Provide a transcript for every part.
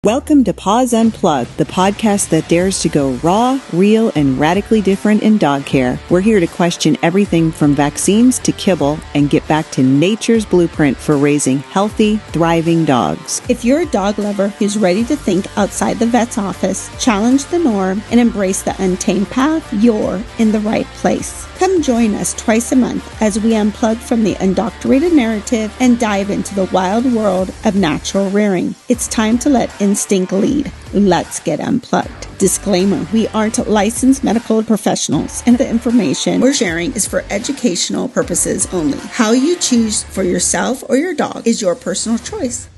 Welcome to Paws Unplugged, the podcast that dares to go raw, real, and radically different in dog care. We're here to question everything from vaccines to kibble and get back to nature's blueprint for raising healthy, thriving dogs. If you're a dog lover who's ready to think outside the vet's office, challenge the norm, and embrace the untamed path, you're in the right place. Come join us twice a month as we unplug from the undoctorated narrative and dive into the wild world of natural rearing. It's time to let instinct lead. Let's get unplugged. Disclaimer, we aren't licensed medical professionals, and the information we're sharing is for educational purposes only. How you choose for yourself or your dog is your personal choice.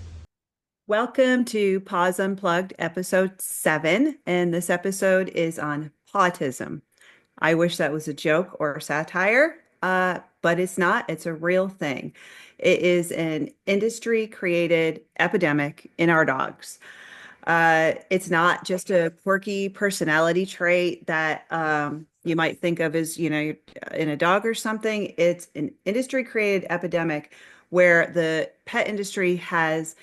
Welcome to Paws Unplugged, episode 7, and this episode is on Pawtism. I wish that was a joke or satire, but it's not. It's a real thing. It is an industry-created epidemic in our dogs. It's not just a quirky personality trait that you might think of as, in a dog or something. It's an industry-created epidemic where the pet industry has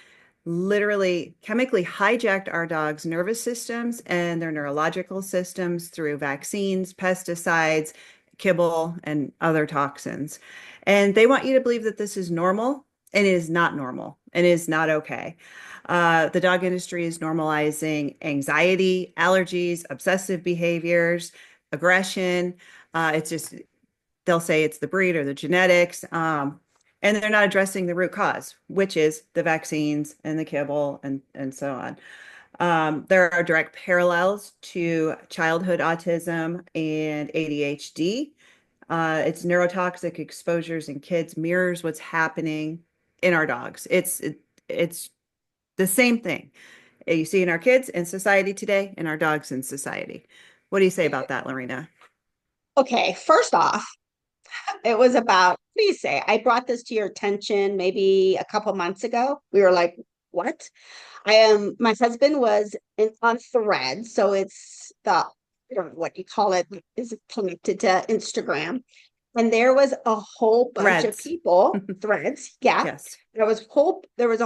literally chemically hijacked our dogs' nervous systems and their neurological systems through vaccines, pesticides, kibble, and other toxins. And they want you to believe that this is normal, and it is not normal, and it is not okay. The dog industry is normalizing anxiety, allergies, obsessive behaviors, aggression. It's just, they'll say it's the breed or the genetics. And they're not addressing the root cause, which is the vaccines and the kibble and so on. There are direct parallels to childhood autism and ADHD. It's neurotoxic exposures in kids mirrors what's happening in our dogs. It's the same thing you see in our kids in society today and our dogs in society. What do you say about that, Lorena? Okay, first off, it was about, what do you say? I brought this to your attention maybe a couple months ago. We were like, what? My husband was on Threads, so it's I don't know what you call it, is it connected to Instagram? And there was a whole bunch of people, Threads, yeah. Yes. There was a whole thread with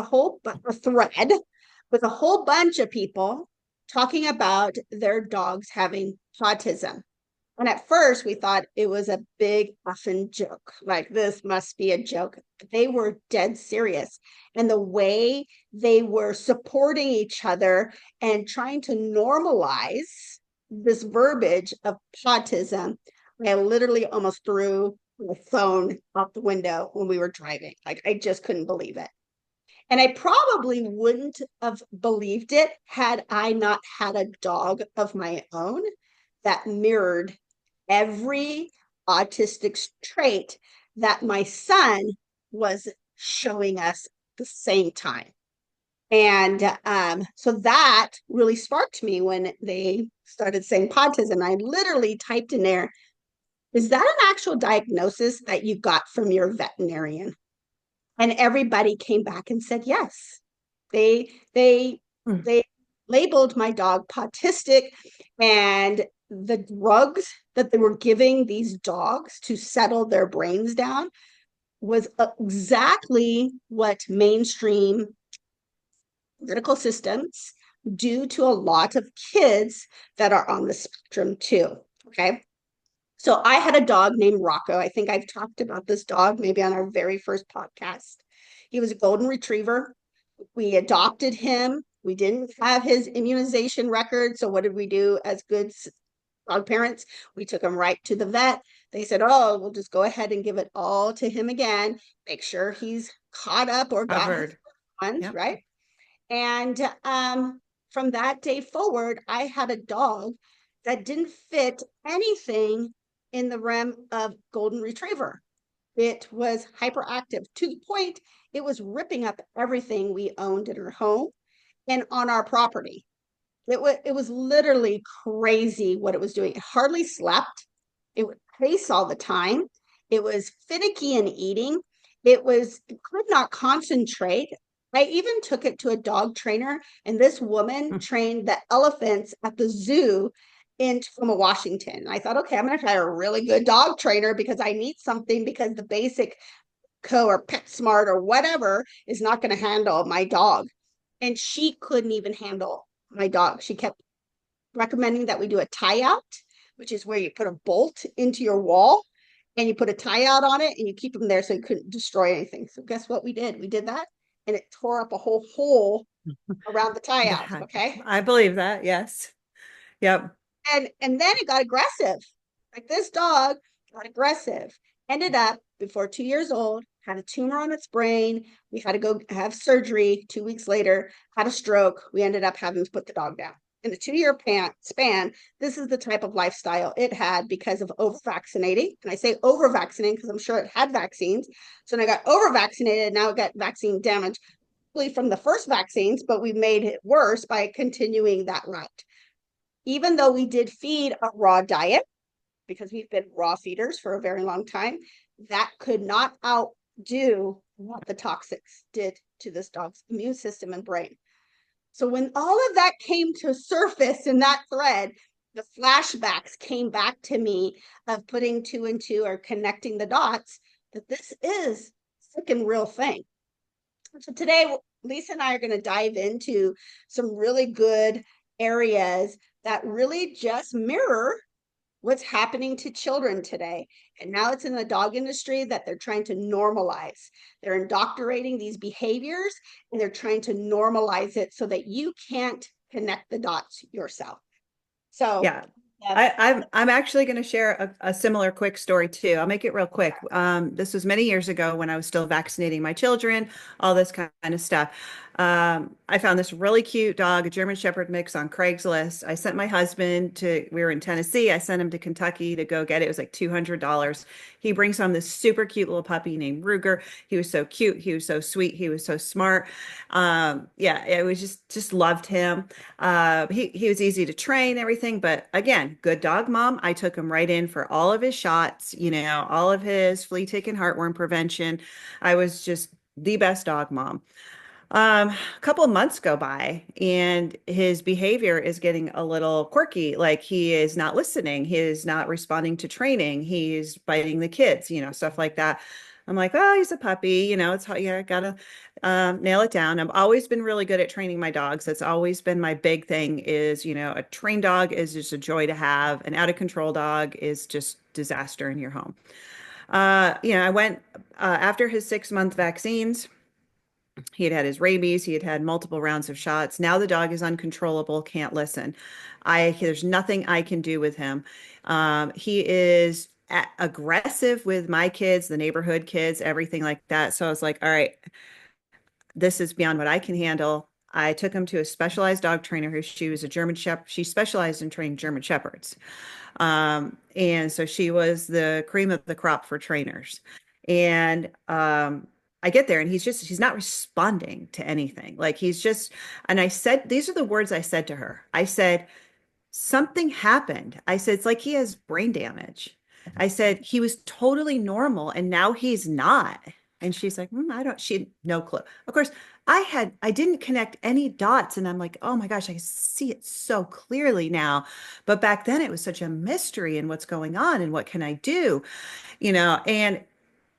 a whole bunch of people talking about their dogs having autism. And at first we thought it was a big effing joke. Like, this must be a joke. They were dead serious. And the way they were supporting each other and trying to normalize this verbiage of autism, I literally almost threw my phone out the window when we were driving. Like, I just couldn't believe it. And I probably wouldn't have believed it had I not had a dog of my own that mirrored every autistic trait that my son was showing us at the same time. And so that really sparked me when they started saying Pawtism. I literally typed in there, is that an actual diagnosis that you got from your veterinarian? And everybody came back and said yes. They labeled my dog Pawtistic, and the drugs that they were giving these dogs to settle their brains down was exactly what mainstream medical systems do to a lot of kids that are on the spectrum too. Okay. So I had a dog named Rocco. I think I've talked about this dog maybe on our very first podcast. He was a golden retriever. We adopted him. We didn't have his immunization record. So what did we do as good dog parents? We took him right to the vet. They said, oh, we'll just go ahead and give it all to him again. Make sure he's caught up or got his ones, yep. Right? And from that day forward, I had a dog that didn't fit anything in the realm of golden retriever. It was hyperactive to the point it was ripping up everything we owned in our home and on our property. It was literally crazy what it was doing. It hardly slept. It would pace all the time. It was finicky in eating. It could not concentrate. I even took it to a dog trainer, and this woman trained the elephants at the zoo in Tacoma, Washington. I thought, okay, I'm going to try a really good dog trainer because I need something, because the basic Co or PetSmart or whatever is not going to handle my dog. and she couldn't even handle my dog. She kept recommending that we do a tie out, which is where you put a bolt into your wall and you put a tie out on it and you keep them there so you couldn't destroy anything. So guess what we did? We did that and it tore up a whole hole around the tie out. That, Okay. I believe that. Yes. Yep. And then it got aggressive. Like this dog got aggressive. Ended up before 2 years old, had a tumor on its brain. We had to go have surgery 2 weeks later, had a stroke. We ended up having to put the dog down. In the 2 year span, this is the type of lifestyle it had because of over vaccinating. And I say over vaccinating because I'm sure it had vaccines. So when I got over vaccinated, now it got vaccine damage from the first vaccines, but we made it worse by continuing that route. Even though we did feed a raw diet, because we've been raw feeders for a very long time, that could not outdo what the toxics did to this dog's immune system and brain. So when all of that came to surface in that thread, the flashbacks came back to me of putting two and two or connecting the dots that this is a freaking real thing. So today, Lisa and I are going to dive into some really good areas that really just mirror what's happening to children today. And now it's in the dog industry that they're trying to normalize. They're indoctrinating these behaviors and they're trying to normalize it so that you can't connect the dots yourself. So, Yeah. I'm actually going to share a similar quick story too. I'll make it real quick. This was many years ago when I was still vaccinating my children, all this kind of stuff. I found this really cute dog, a German Shepherd mix on Craigslist. I sent my husband we were in Tennessee. I sent him to Kentucky to go get it. It was like $200. He brings home this super cute little puppy named Ruger. He was so cute. He was so sweet. He was so smart. Yeah, it was just loved him. He was easy to train, everything. But again, good dog mom. I took him right in for all of his shots, all of his flea tick and heartworm prevention. I was just the best dog mom. A couple of months go by and his behavior is getting a little quirky. Like he is not listening. He is not responding to training. He's biting the kids, stuff like that. I'm like, oh, he's a puppy. It's how you gotta nail it down. I've always been really good at training my dogs. That's always been my big thing is, a trained dog is just a joy to have. An out of control dog is just disaster in your home. I went after his 6 month vaccines. He had had his rabies. He had had multiple rounds of shots. Now the dog is uncontrollable, can't listen. There's nothing I can do with him. He is aggressive with my kids, the neighborhood kids, everything like that. So I was like, all right, this is beyond what I can handle. I took him to a specialized dog trainer she was a German Shepherd. She specialized in training German Shepherds. And so she was the cream of the crop for trainers. And I get there and he's not responding to anything. Like and I said, these are the words I said to her. I said, something happened. I said, it's like he has brain damage. I said, he was totally normal and now he's not. And she's like, she had no clue. Of course, I didn't connect any dots. And I'm like, oh my gosh, I see it so clearly now. But back then it was such a mystery and what's going on and what can I do? And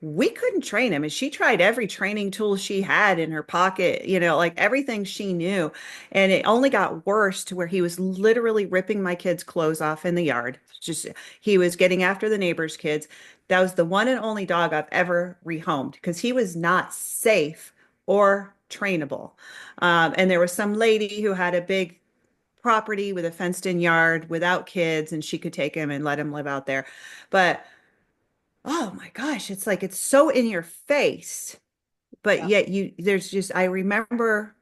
we couldn't train him. And she tried every training tool she had in her pocket, like everything she knew. And it only got worse to where he was literally ripping my kids' clothes off in the yard. Just he was getting after the neighbors' kids. That was the one and only dog I've ever rehomed because he was not safe or trainable. And there was some lady who had a big property with a fenced in yard without kids, and she could take him and let him live out there. But oh my gosh, it's like it's so in your face, but yeah. yet I remember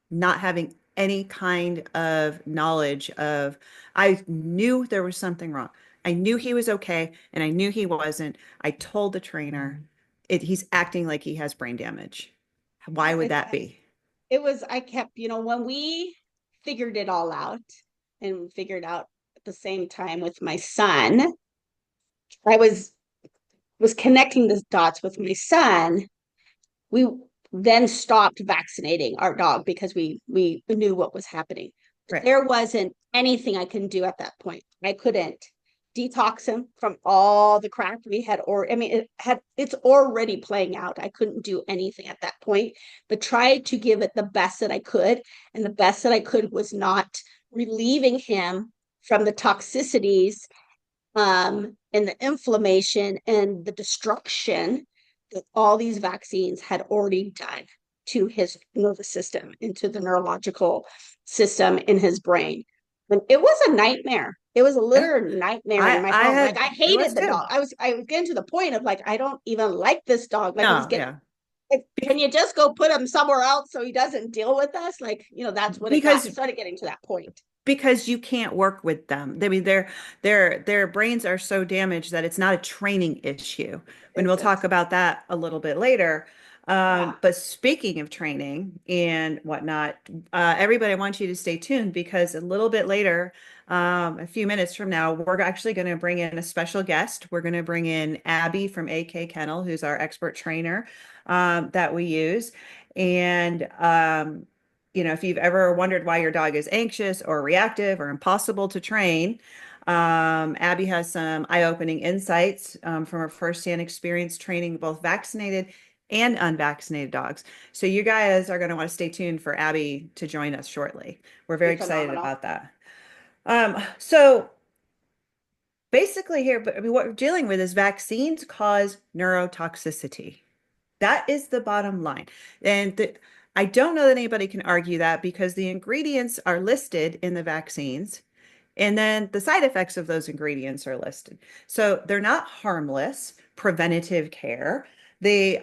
not having any kind of knowledge I knew there was something wrong. I knew he was okay, and I knew he wasn't. I told the trainer, he's acting like he has brain damage. Why would that be? I kept, when we figured it all out and figured out at the same time with my son, I was connecting the dots with my son. We then stopped vaccinating our dog because we knew what was happening. Right. There wasn't anything I couldn't do at that point. I couldn't detox him from all the crap we had, or I mean, it's already playing out. I couldn't do anything at that point, but tried to give it the best that I could. And the best that I could was not relieving him from the toxicities and the inflammation and the destruction that all these vaccines had already done to his nervous system, into the neurological system in his brain. And it was a nightmare. It was a Yeah. literal nightmare in my I home. Like had I it was hated the too. dog. I was getting to the point of like I don't even like this dog. Like let's No, get yeah. like, can Bec- you just go put him somewhere else so he doesn't deal with us? Like, that's what it got. because It started getting to that point. because you can't work with them. I mean, their brains are so damaged that it's not a training issue. And we'll talk Isn't. about that a little bit later. Yeah. But speaking of training and whatnot, everybody, I want you to stay tuned because a little bit later, a few minutes from now, we're actually going to bring in a special guest. We're going to bring in Abbey from AK Kennel, who's our expert trainer that we use. And if you've ever wondered why your dog is anxious or reactive or impossible to train, Abby has some eye-opening insights from her firsthand experience training both vaccinated and unvaccinated dogs. So you guys are going to want to stay tuned for Abby to join us shortly. We're very Be excited phenomenal. about that. So basically here, but I mean, what we're dealing with is vaccines cause neurotoxicity. That is the bottom line. And I don't know that anybody can argue that because the ingredients are listed in the vaccines. And then the side effects of those ingredients are listed. So they're not harmless preventative care. They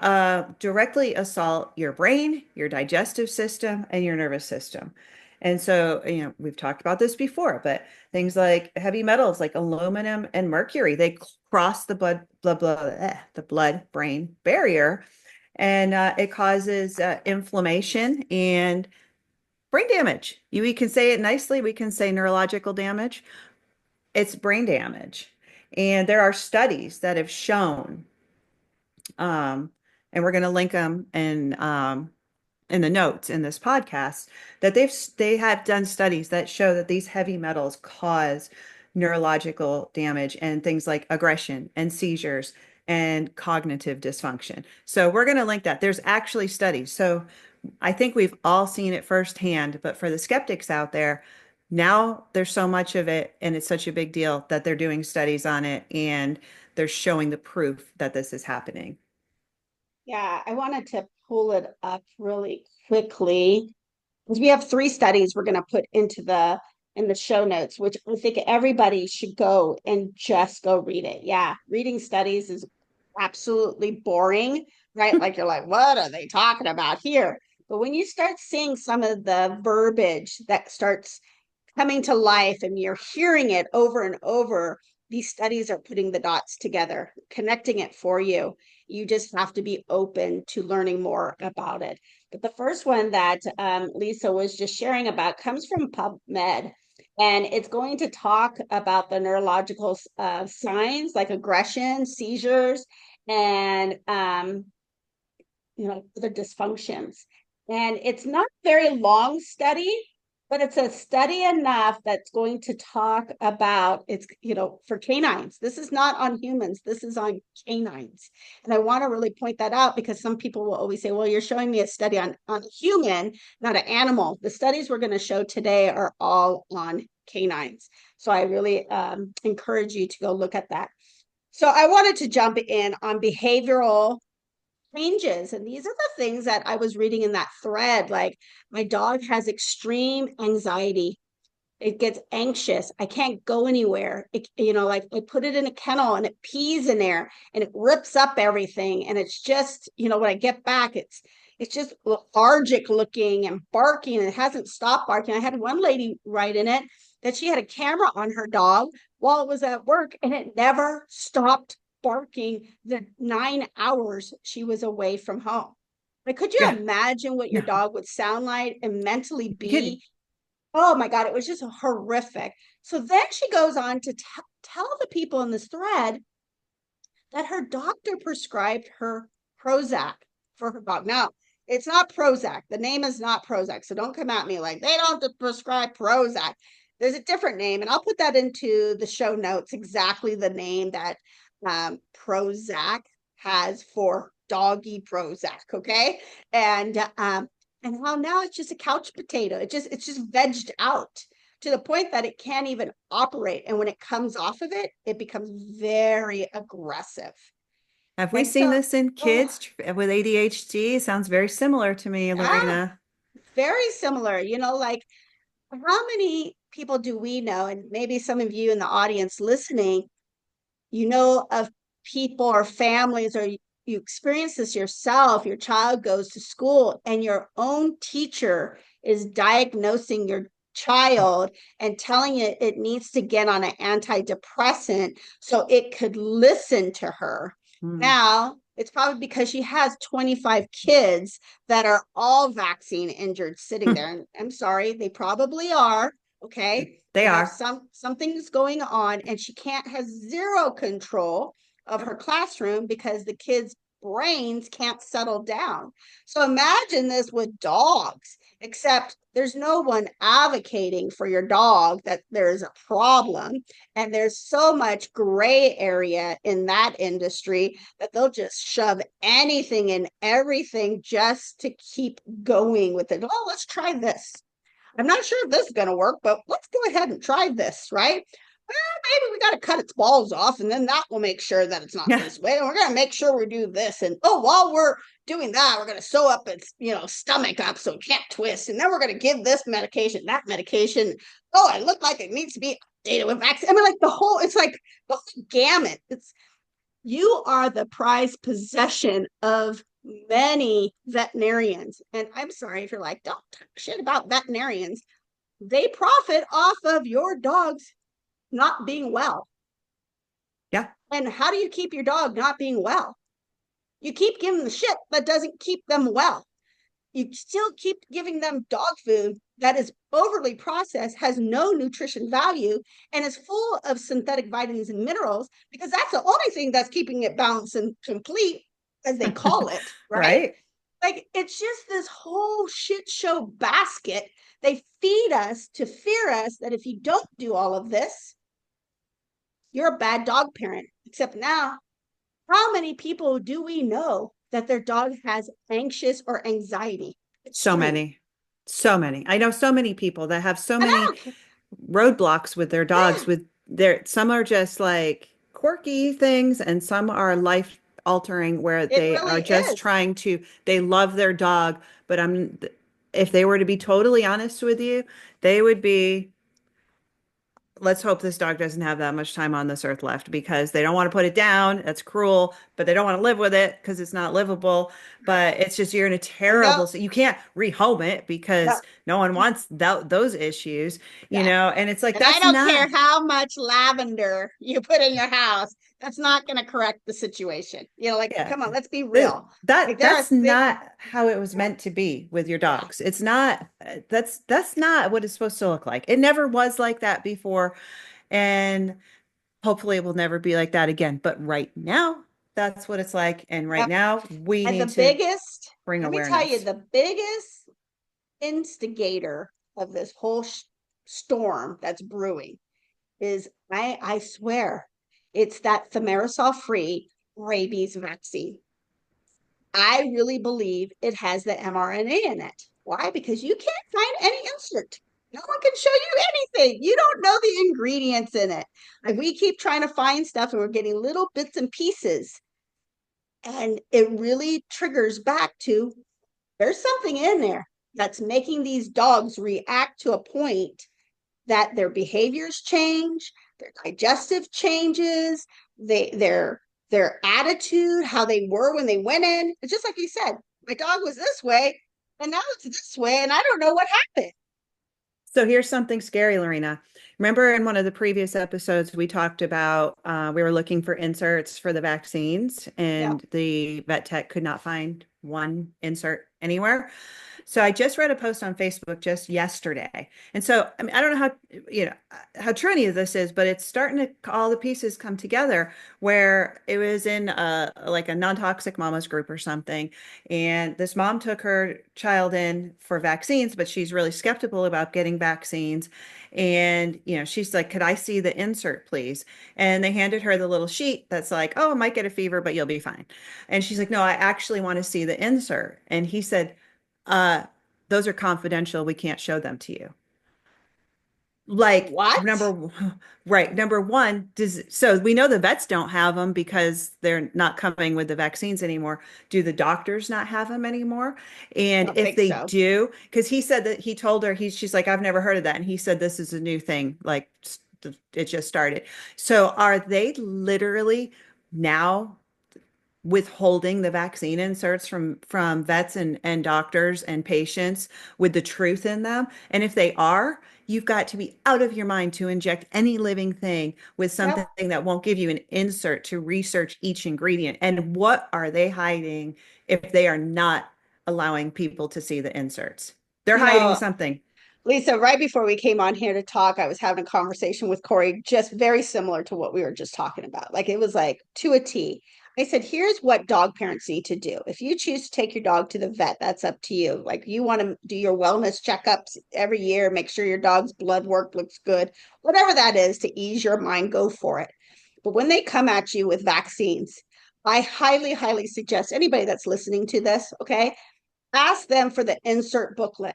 directly assault your brain, your digestive system, and your nervous system. And so, we've talked about this before, but things like heavy metals like aluminum and mercury, they cross the the blood-brain barrier, and it causes inflammation and brain damage. We can say it nicely. We can say neurological damage. It's brain damage. And there are studies that have shown, um, and we're going to link them in the notes in this podcast, that they have done studies that show that these heavy metals cause neurological damage and things like aggression and seizures and cognitive dysfunction. So we're going to link that. There's actually studies. So I think we've all seen it firsthand, but for the skeptics out there, now there's so much of it and it's such a big deal that they're doing studies on it and they're showing the proof that this is happening. Yeah, I wanted to pull it up really quickly because we have three studies we're going to put into the in the show notes, which I think everybody should go and just go read it. Yeah, reading studies is absolutely boring, right? Like you're like, what are they talking about here? But when you start seeing some of the verbiage that starts coming to life and you're hearing it over and over, these studies are putting the dots together, connecting it for you. You just have to be open to learning more about it. But the first one that Lisa was just sharing about comes from PubMed, and it's going to talk about the neurological signs like aggression, seizures, and the dysfunctions. And it's not a very long study, but it's a study enough that's going to talk about it's, for canines. This is not on humans, this is on canines. And I want to really point that out because some people will always say, well, you're showing me a study on a human, not an animal. The studies we're going to show today are all on canines. So I really encourage you to go look at that. So I wanted to jump in on behavioral changes. And these are the things that I was reading in that thread. Like, my dog has extreme anxiety. It gets anxious. I can't go anywhere. Like I put it in a kennel and it pees in there and it rips up everything. And it's just, when I get back, it's just lethargic looking and barking, and it hasn't stopped barking. I had one lady write in it that she had a camera on her dog while it was at work and it never stopped barking the 9 hours she was away from home. Like, could you Yeah, imagine what your no, dog would sound like and mentally you're kidding. be? Oh my God, it was just horrific. So then she goes on to tell the people in this thread that her doctor prescribed her Prozac for her dog. Now, it's not Prozac. The name is not Prozac. So don't come at me like they don't prescribe Prozac. There's a different name, and I'll put that into the show notes, exactly the name that Prozac has for doggy Prozac, okay? And how now it's just a couch potato. It's just vegged out to the point that it can't even operate. And when it comes off of it, it becomes very aggressive. Have we And seen so, this in oh, kids with ADHD? Sounds very similar to me, yeah, Lorena. very similar. Like how many people do we know? And maybe some of you in the audience listening, of people or families, or you experience this yourself. Your child goes to school and your own teacher is diagnosing your child and telling it needs to get on an antidepressant so it could listen to her. Hmm. Now, it's probably because she has 25 kids that are all vaccine injured sitting there. And I'm sorry, they probably are. Okay. They They have are. something's going on, and she can't has zero control of her classroom because the kids' brains can't settle down. So imagine this with dogs, except there's no one advocating for your dog that there's a problem. And there's so much gray area in that industry that they'll just shove anything and everything just to keep going with it. Oh, let's try this. I'm not sure if this is going to work, but let's go ahead and try this, right? Well, maybe we got to cut its balls off, and then that will make sure that it's not Yeah. this way. And we're going to make sure we do this. And oh, while we're doing that, we're going to sew up its, stomach up so it can't twist. And then we're going to give this medication, that medication. Oh, it looked like it needs to be updated with vaccine. I mean, it's like the whole gamut. You are the prized possession of many veterinarians. And I'm sorry if you're like, don't talk shit about veterinarians. They profit off of your dog's not being well. Yeah. And how do you keep your dog not being well? You keep giving them the shit that doesn't keep them well. You still keep giving them dog food that is overly processed, has no nutrition value, and is full of synthetic vitamins and minerals because that's the only thing that's keeping it balanced and complete, as they call it, right? Right? Like it's just this whole shit show basket. They feed us to fear us that if you don't do all of this, you're a bad dog parent. Except now, how many people do we know that their dog has anxious or anxiety? It's So true. many. So many. I know so many people that have so And I many don't care. roadblocks with their dogs Yeah, with their some are just like quirky things and some are life altering where it they are really just is. trying to they love their dog, but I'm if they were to be totally honest with you, they would be let's hope this dog doesn't have that much time on this earth left because they don't want to put it down. That's cruel, but they don't want to live with it because it's not livable. But it's just you're in a No, terrible, so you can't rehome it no, because no one wants those issues, yeah. and it's like And I that's don't not care how much lavender you put in your house, that's not going to correct the situation. Like, yeah. come on, let's be real. Like, there are That's things. not how it was meant to be with your Yeah. dogs. It's not that's not what it's supposed to look like. It never was like that before. And hopefully it will never be like that again. But right now, that's what it's like. And right Yep. now, we And the need to biggest, bring let me tell you, awareness. the biggest instigator of this whole storm that's brewing is, I swear, it's that thimerosal free rabies vaccine. I really believe it has the mRNA in it. Why? Because you can't find any insert. No one can show you anything. You don't know the ingredients in it. Like we keep trying to find stuff and we're getting little bits and pieces. And it really triggers back to there's something in there that's making these dogs react to a point that their behaviors change, their digestive changes, their attitude, how they were when they went in. It's just like you said, my dog was this way, and now it's this way, and I don't know what happened. So here's something scary, Lorena. Remember in one of the previous episodes, we talked about we were looking for inserts for the vaccines, Yeah, and the vet tech could not find one insert anywhere. So I just read a post on Facebook just yesterday. And so, I mean, I don't know how true any of this is, but it's starting to all the pieces come together where it was in like a non-toxic mamas group or something. And this mom took her child in for vaccines, but she's really skeptical about getting vaccines. And, she's like, could I see the insert, please? And they handed her the little sheet that's like, oh, I might get a fever, but you'll be fine. And she's like, no, I actually want to see the insert. And he said, uh, those are confidential. We can't show them to you. Like What? right, number one, so we know the vets don't have them because they're not coming with the vaccines anymore. Do the doctors not have them anymore? And Don't if think they so. do, because he said that he told her, she's like, I've never heard of that. And he said, this is a new thing, like it just started. So are they literally now withholding the vaccine inserts from vets and doctors and patients with the truth in them? And if they are, you've got to be out of your mind to inject any living thing with something Yep. that won't give you an insert to research each ingredient. And what are they hiding if they are not allowing people to see the inserts? They're You hiding know, something. Lisa, right before we came on here to talk, I was having a conversation with Corey, just very similar to what we were just talking about. Like it was like to a T. I said, here's what dog parents need to do. If you choose to take your dog to the vet, that's up to you. Like you want to do your wellness checkups every year, make sure your dog's blood work looks good, whatever that is to ease your mind, go for it. But when they come at you with vaccines, I highly, highly suggest anybody that's listening to this, okay, ask them for the insert booklet.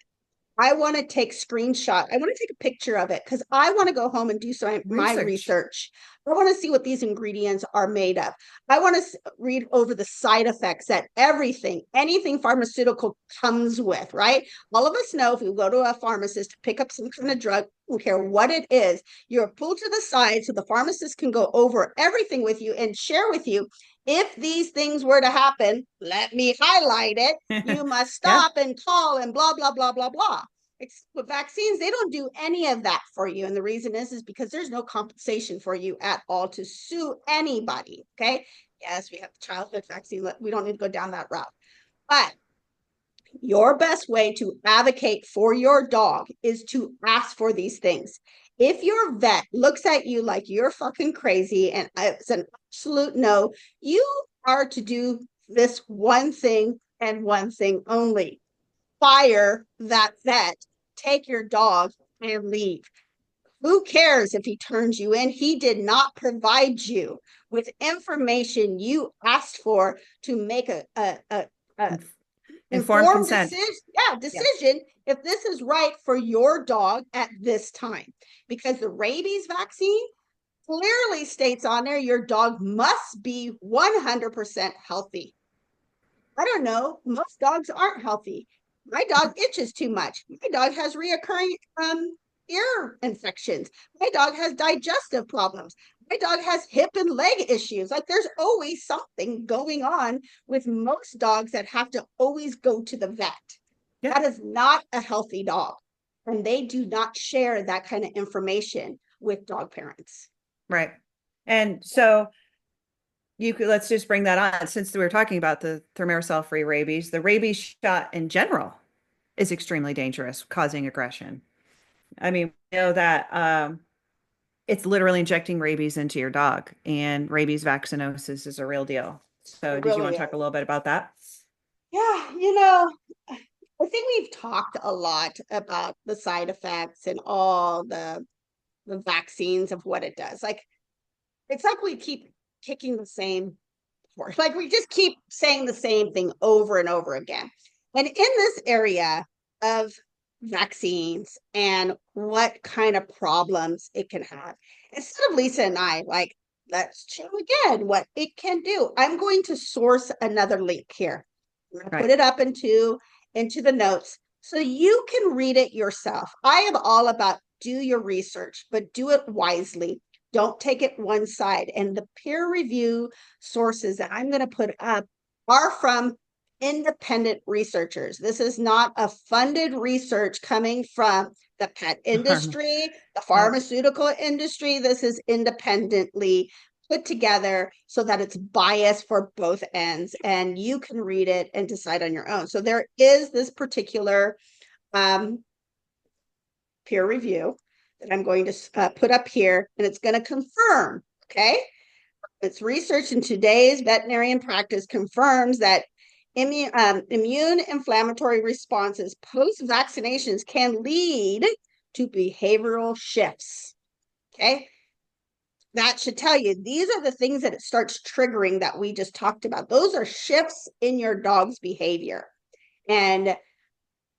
I want to take screenshot. I want to take a picture of it because I want to go home and do my Research. research. I want to see what these ingredients are made of. I want to read over the side effects that anything pharmaceutical comes with, right? All of us know if we go to a pharmacist to pick up some kind of drug, we don't care what it is, you're pulled to the side so the pharmacist can go over everything with you and share with you. If these things were to happen, let me highlight it. You must Yeah. stop and call and blah, blah, blah, blah, blah. With vaccines, they don't do any of that for you. And the reason is because there's no compensation for you at all to sue anybody. Okay. Yes, we have the childhood vaccine. We don't need to go down that route. But your best way to advocate for your dog is to ask for these things. If your vet looks at you like you're fucking crazy and it's an absolute no, you are to do this one thing and one thing only: fire that vet, take your dog and leave. Who cares if he turns you in? He did not provide you with information you asked for to make a Informed informed consent. decision. Yeah, Yeah. decision if this is right for your dog at this time. Because the rabies vaccine clearly states on there your dog must be 100% healthy. I don't know. Most dogs aren't healthy. My dog itches too much. My dog has reoccurring ear infections. My dog has digestive problems. My dog has hip and leg issues. Like there's always something going on with most dogs that have to always go to the vet. Yeah. That is not a healthy dog. And they do not share that kind of information with dog parents. Right. And so let's just bring that on since we were talking about the thimerosal-free rabies. The rabies shot in general is extremely dangerous, causing aggression. I mean, we know that it's literally injecting rabies into your dog, and rabies vaccinosis is a real deal. So, It did you really want to talk a is. little bit about that? Yeah, I think we've talked a lot about the side effects and all the vaccines of what it does. Like it's like we keep kicking the same horse. Like we just keep saying the same thing over and over again. And in this area of vaccines and what kind of problems it can have, instead of Lisa and I like, let's show again what it can do. I'm going to source another link here. I'm going to put Right. it up into the notes so you can read it yourself. I am all about do your research, but do it wisely. Don't take it one side. And the peer review sources that I'm going to put up are from independent researchers. This is not a funded research coming from the pet industry, the Nope. pharmaceutical industry. This is independently put together so that it's biased for both ends and you can read it and decide on your own. So there is this particular peer review that I'm going to put up here, and it's going to confirm, okay? It's research in today's veterinarian practice confirms that Immune inflammatory responses post vaccinations can lead to behavioral shifts. Okay. That should tell you these are the things that it starts triggering that we just talked about. Those are shifts in your dog's behavior. And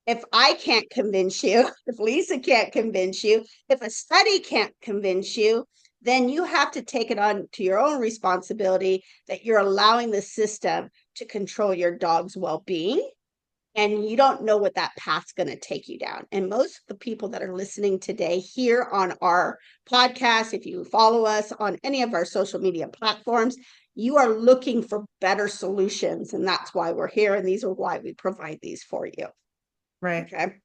if I can't convince you, if Lisa can't convince you, if a study can't convince you, then you have to take it on to your own responsibility that you're allowing the system to control your dog's well-being, and you don't know what that path's going to take you down. And most of the people that are listening today here on our podcast, if you follow us on any of our social media platforms, you are looking for better solutions. And that's why we're here. And these are why we provide these for you. Right. Okay.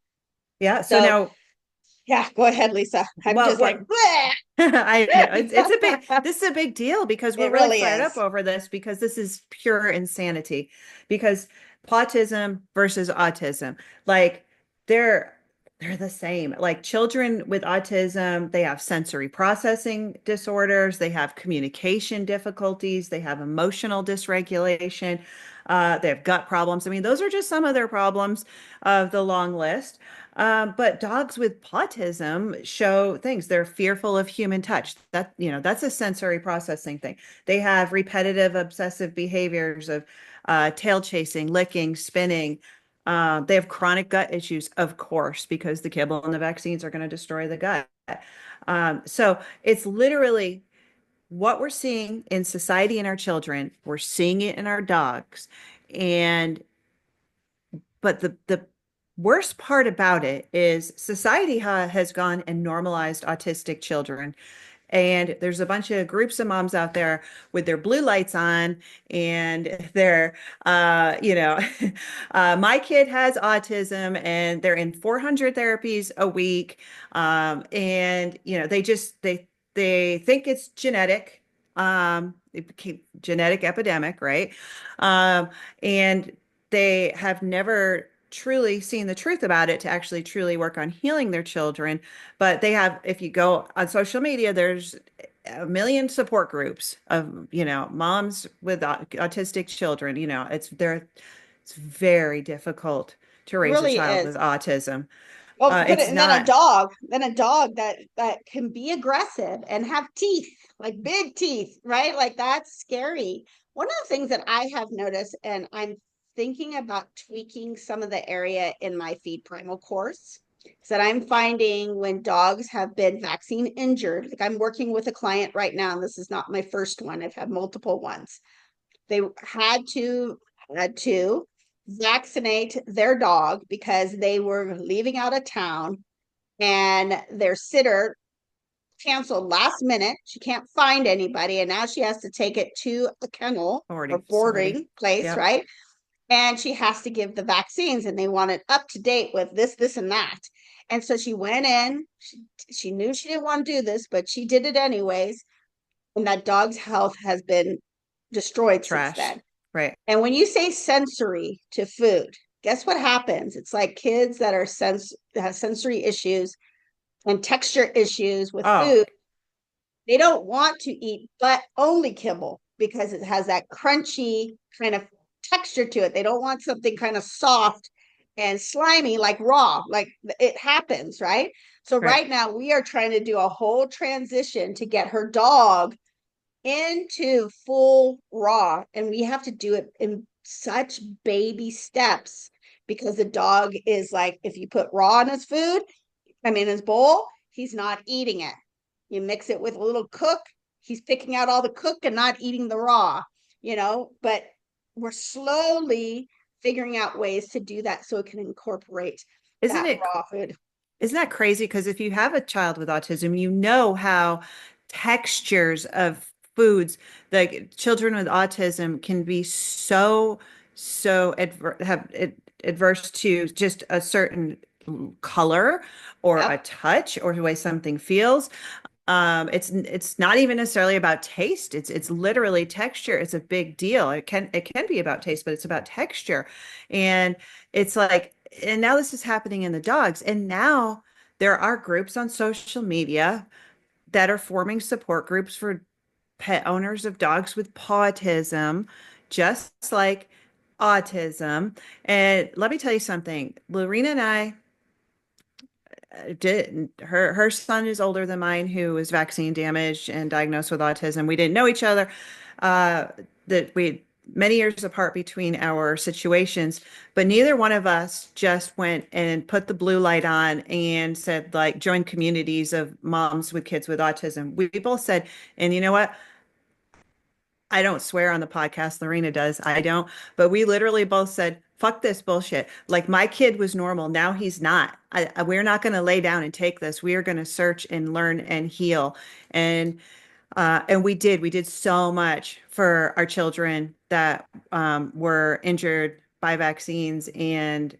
Yeah. So So, now, yeah, go ahead, Lisa. I'm well, just like, I know it's a big, this is a big deal because we're it really really fired up is. over this because this is pure insanity. Because Pawtism versus autism, like they're they're the same. Like children with autism, they have sensory processing disorders, they have communication difficulties, they have emotional dysregulation, they have gut problems. I mean, those are just some of their problems of the long list. But dogs with autism show things. They're fearful of human touch. That, that's a sensory processing thing. They have repetitive obsessive behaviors of tail chasing, licking, spinning. They have chronic gut issues, of course, because the kibble and the vaccines are going to destroy the gut. So it's literally what we're seeing in society in our children. We're seeing it in our dogs. And but the worst part about it is society has gone and normalized autistic children. And there's a bunch of groups of moms out there with their blue lights on and they're, my kid has autism and they're in 400 therapies a week. And, they think it's genetic, it became genetic epidemic, right? And they have never truly seen the truth about it to actually truly work on healing their children. But they have, if you go on social media, there's a million support groups of, moms with autistic children. It's very difficult to It raise a really child with is. autism. Well, put it, It's and then not, a dog that can be aggressive and have teeth, like big teeth, right? Like that's scary. One of the things that I have noticed, and I'm thinking about tweaking some of the area in my Feed Primal course, is that I'm finding when dogs have been vaccine injured, like I'm working with a client right now, and this is not my first one. I've had multiple ones. They had to vaccinate their dog because they were leaving out of town and their sitter canceled last minute. She can't find anybody, and now she has to take it to a kennel or boarding facility. boarding place, Yep. right? And she has to give the vaccines, and they want it up to date with this, and that. And so she went in. She knew she didn't want to do this, but she did it anyways. And that dog's health has been destroyed since Trashed. then. Right. And when you say sensory to food, guess what happens? It's like kids that are have sensory issues and texture issues with Oh, food. They don't want to eat but only kibble because it has that crunchy kind of texture to it. They don't want something kind of soft and slimy like raw, like it happens, right? So right. right now we are trying to do a whole transition to get her dog into full raw, and we have to do it in such baby steps because the dog is like, if you put raw in his food, I mean his bowl, he's not eating it. You mix it with a little cook, he's picking out all the cook and not eating the raw, but we're slowly figuring out ways to do that so it can incorporate Isn't that it raw food. Isn't that crazy? Because if you have a child with autism, you know how textures of foods, like children with autism can be so adverse to just a certain color or a Yep. touch or the way something feels. It's not even necessarily about taste. It's literally texture. It's a big deal. It can be about taste, but it's about texture. And it's like, and now this is happening in the dogs. And now there are groups on social media that are forming support groups for pet owners of dogs with autism, just like autism. And let me tell you something. Lorena and I did her son is older than mine, who was vaccine damaged and diagnosed with autism. We didn't know each other. Uh, that we many years apart between our situations, but neither one of us just went and put the blue light on and said like join communities of moms with kids with autism. We both said, and you know what? I don't swear on the podcast. Lorena does. I don't. But we literally both said, fuck this bullshit. Like my kid was normal. Now he's not. We're not going to lay down and take this. We are going to search and learn and heal. And we did. We did so much for our children that were injured by vaccines and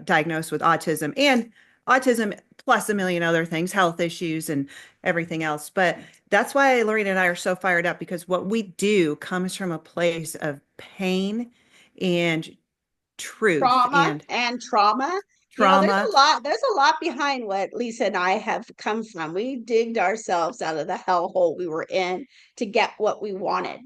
diagnosed with autism plus a million other things, health issues and everything else. But that's why Lorena and I are so fired up because what we do comes from a place of pain and truth Trauma and and trauma. trauma. There's a lot behind what Lisa and I have come from. We digged ourselves out of the hellhole we were in to get what we wanted.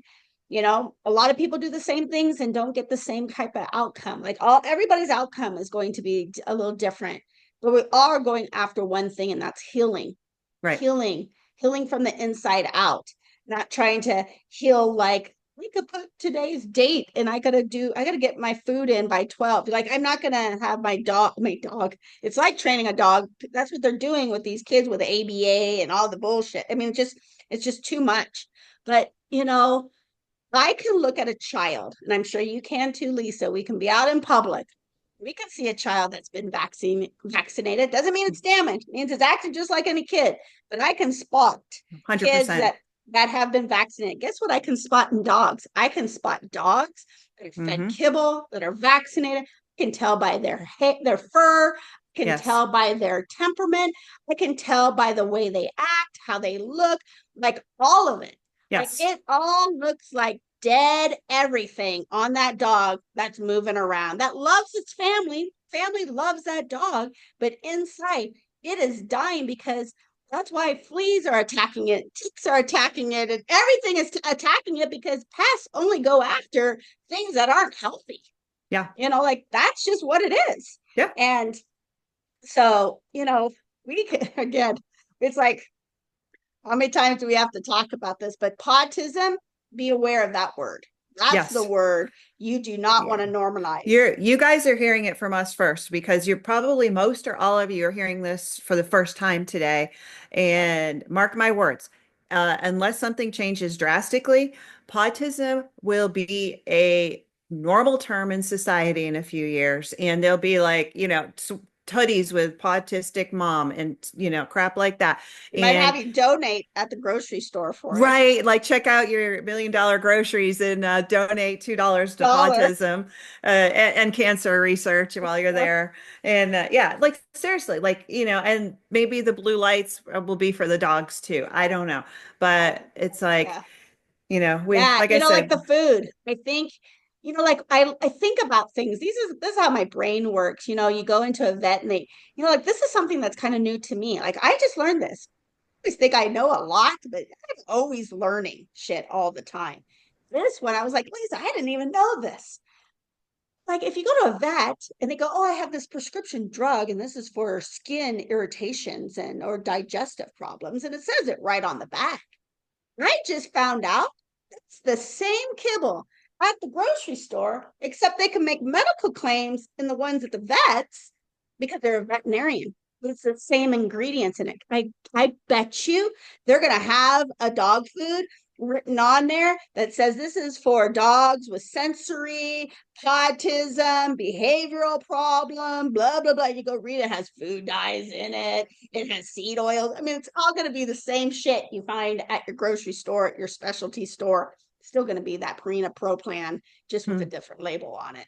A lot of people do the same things and don't get the same type of outcome. Like everybody's outcome is going to be a little different, but we are going after one thing, and that's healing, Right. healing, healing from the inside out, not trying to heal like we could put today's date and I gotta get my food in by 12. Like I'm not gonna have my dog. It's like training a dog. That's what they're doing with these kids with the ABA and all the bullshit. I mean, it's just too much. But I can look at a child, and I'm sure you can too, Lisa. We can be out in public. We can see a child that's been vaccinated. Doesn't mean it's damaged. It means it's acting just like any kid. But I can spot kids 100%. that have been vaccinated. Guess what? I can spot in dogs. I can spot dogs that are fed Hmm. kibble, that are vaccinated. I can tell by their fur. I can Yes. tell by their temperament. I can tell by the way they act, how they look, like all of it. Like Yes. it all looks like dead everything on that dog that's moving around, that loves its family. Family loves that dog, but inside it is dying because that's why fleas are attacking it, ticks are attacking it, and everything is attacking it because pests only go after things that aren't healthy. Yeah. Like that's just what it is. Yeah. And so, we can, again, it's like how many times do we have to talk about this? But Pawtism, be aware of that word. That's the Yes. word you do not Yeah. want to normalize. You guys are hearing it from us first because you're probably most or all of you are hearing this for the first time today. And mark my words, unless something changes drastically, autism will be a normal term in society in a few years. And they'll be like, tutties with autistic mom and, crap like that. They might have And you donate at the grocery store for it. right, like check out your $1 million groceries and donate $2 to Dollar. Pawtism and cancer research while you're there. And yeah, like seriously, like and maybe the blue lights will be for the dogs too. I don't know, but it's like Yeah. we Yeah. like I Like the said, food. I think, like I think about things. This is how my brain works. You go into a vet and they, like this is something that's kind of new to me. Like I just learned this. I always think I know a lot, but I'm always learning shit all the time. This one, I was like, Lisa, I didn't even know this. Like, if you go to a vet and they go, "Oh, I have this prescription drug, and this is for skin irritations and or digestive problems," and it says it right on the back. I just found out it's the same kibble at the grocery store, except they can make medical claims in the ones at the vets because they're a veterinarian. It's the same ingredients in it. I bet you they're gonna have a dog food written on there that says this is for dogs with sensory, autism, behavioral problem, blah blah blah. You go read it, it has food dyes in it. It has seed oils. I mean, it's all going to be the same shit you find at your grocery store, at your specialty store. It's still going to be that Purina Pro Plan, just with a hmm, different label on it.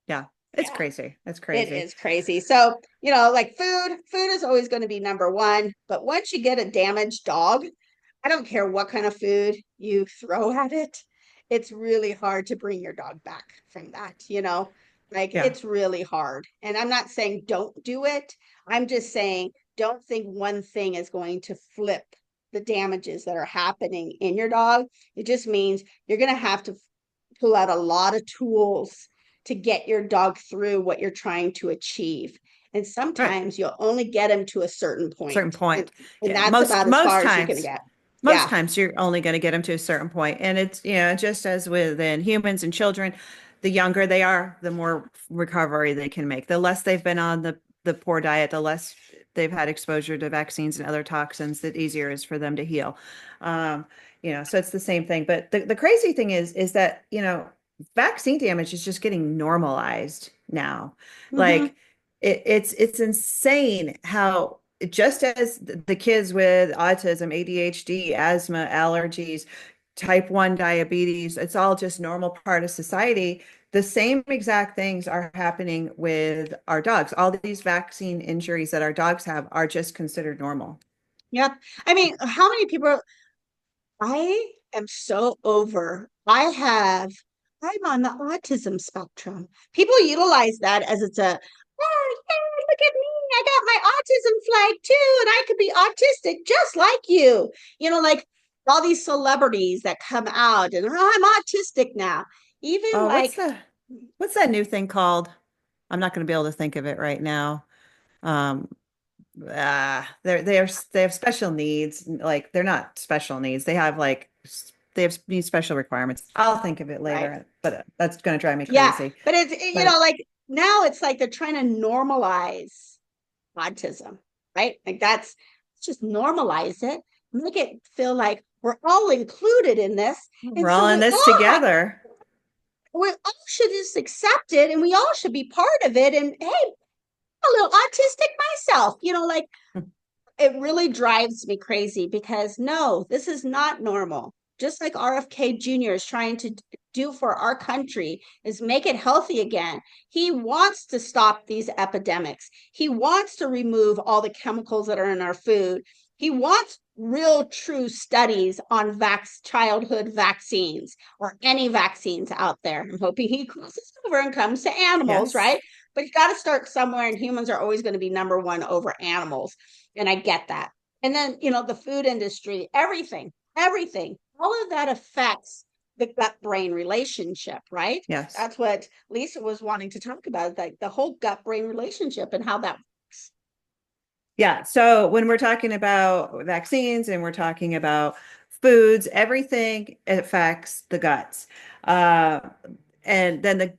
yeah, it's Yeah, crazy. It's it crazy. is crazy. So, like food is always going to be number one. But once you get a damaged dog, I don't care what kind of food you throw at it, it's really hard to bring your dog back from that. Like Yeah. it's really hard. And I'm not saying don't do it. I'm just saying don't think one thing is going to flip the damages that are happening in your dog. It just means you're going to have to pull out a lot of tools to get your dog through what you're trying to achieve. And Right. sometimes you'll only get them to a certain point. Certain And, point. and Yeah. that's about as Most far as you can times. get. Most Yeah. times you're only going to get them to a certain point. And it's, just as within humans and children, the younger they are, the more recovery they can make. The less they've been on the poor diet, the less they've had exposure to vaccines and other toxins, the easier it is for them to heal. Um, so it's the same thing. But the crazy thing is that, vaccine damage is just getting normalized now. Mm-hmm. Like it's insane how just as the kids with autism, ADHD, asthma, allergies, type 1 diabetes, it's all just normal part of society. The same exact things are happening with our dogs. All these vaccine injuries that our dogs have are just considered normal. Yep. I mean, how many people I am so over. I'm on the autism spectrum. People utilize that as it's a, oh, yeah, look at me. I got my autism flag too, and I could be autistic just like you. Like all these celebrities that come out and, oh, I'm autistic now. Even Oh, like, what's that new thing called? I'm not going to be able to think of it right now. Um, they have special needs. Like they're not special needs. They have they have need special requirements. I'll think of it right. later, but that's going to drive me Yeah. crazy. But But like now it's like they're trying to normalize autism, right? Like let's just normalize it, make it feel like we're all included in this. And we're so all in this together. we all should just accept it and we all should be part of it. And hey, I'm a little autistic myself, like it really drives me crazy because no, this is not normal. Just like RFK Jr. is trying to do for our country is make it healthy again. He wants to stop these epidemics. He wants to remove all the chemicals that are in our food. He wants real true studies on childhood vaccines or any vaccines out there. I'm hoping he crosses over and comes to animals, Yes. right? But you got to start somewhere, and humans are always going to be number one over animals. And I get that. And then, the food industry, everything, all of that affects the gut brain relationship, right? Yes. That's what Lisa was wanting to talk about, like the whole gut brain relationship and how that works. Yeah. So when we're talking about vaccines and we're talking about foods, everything affects the guts. Uh, and then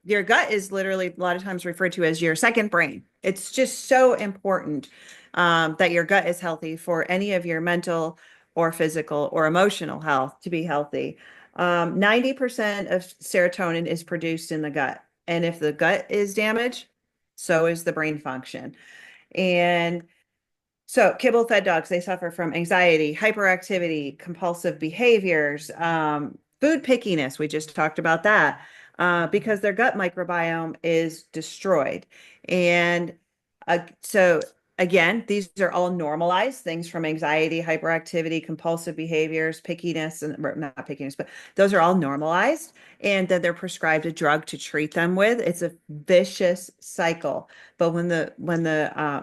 your gut is literally a lot of times referred to as your second brain. It's just so important that your gut is healthy for any of your mental or physical or emotional health to be healthy. 90% of serotonin is produced in the gut. And if the gut is damaged, so is the brain function. And so kibble fed dogs, they suffer from anxiety, hyperactivity, compulsive behaviors, food pickiness. We just talked about that because their gut microbiome is destroyed. And so again, these are all normalized things from anxiety, hyperactivity, compulsive behaviors, pickiness, and not pickiness, but those are all normalized. And then they're prescribed a drug to treat them with. It's a vicious cycle. But when the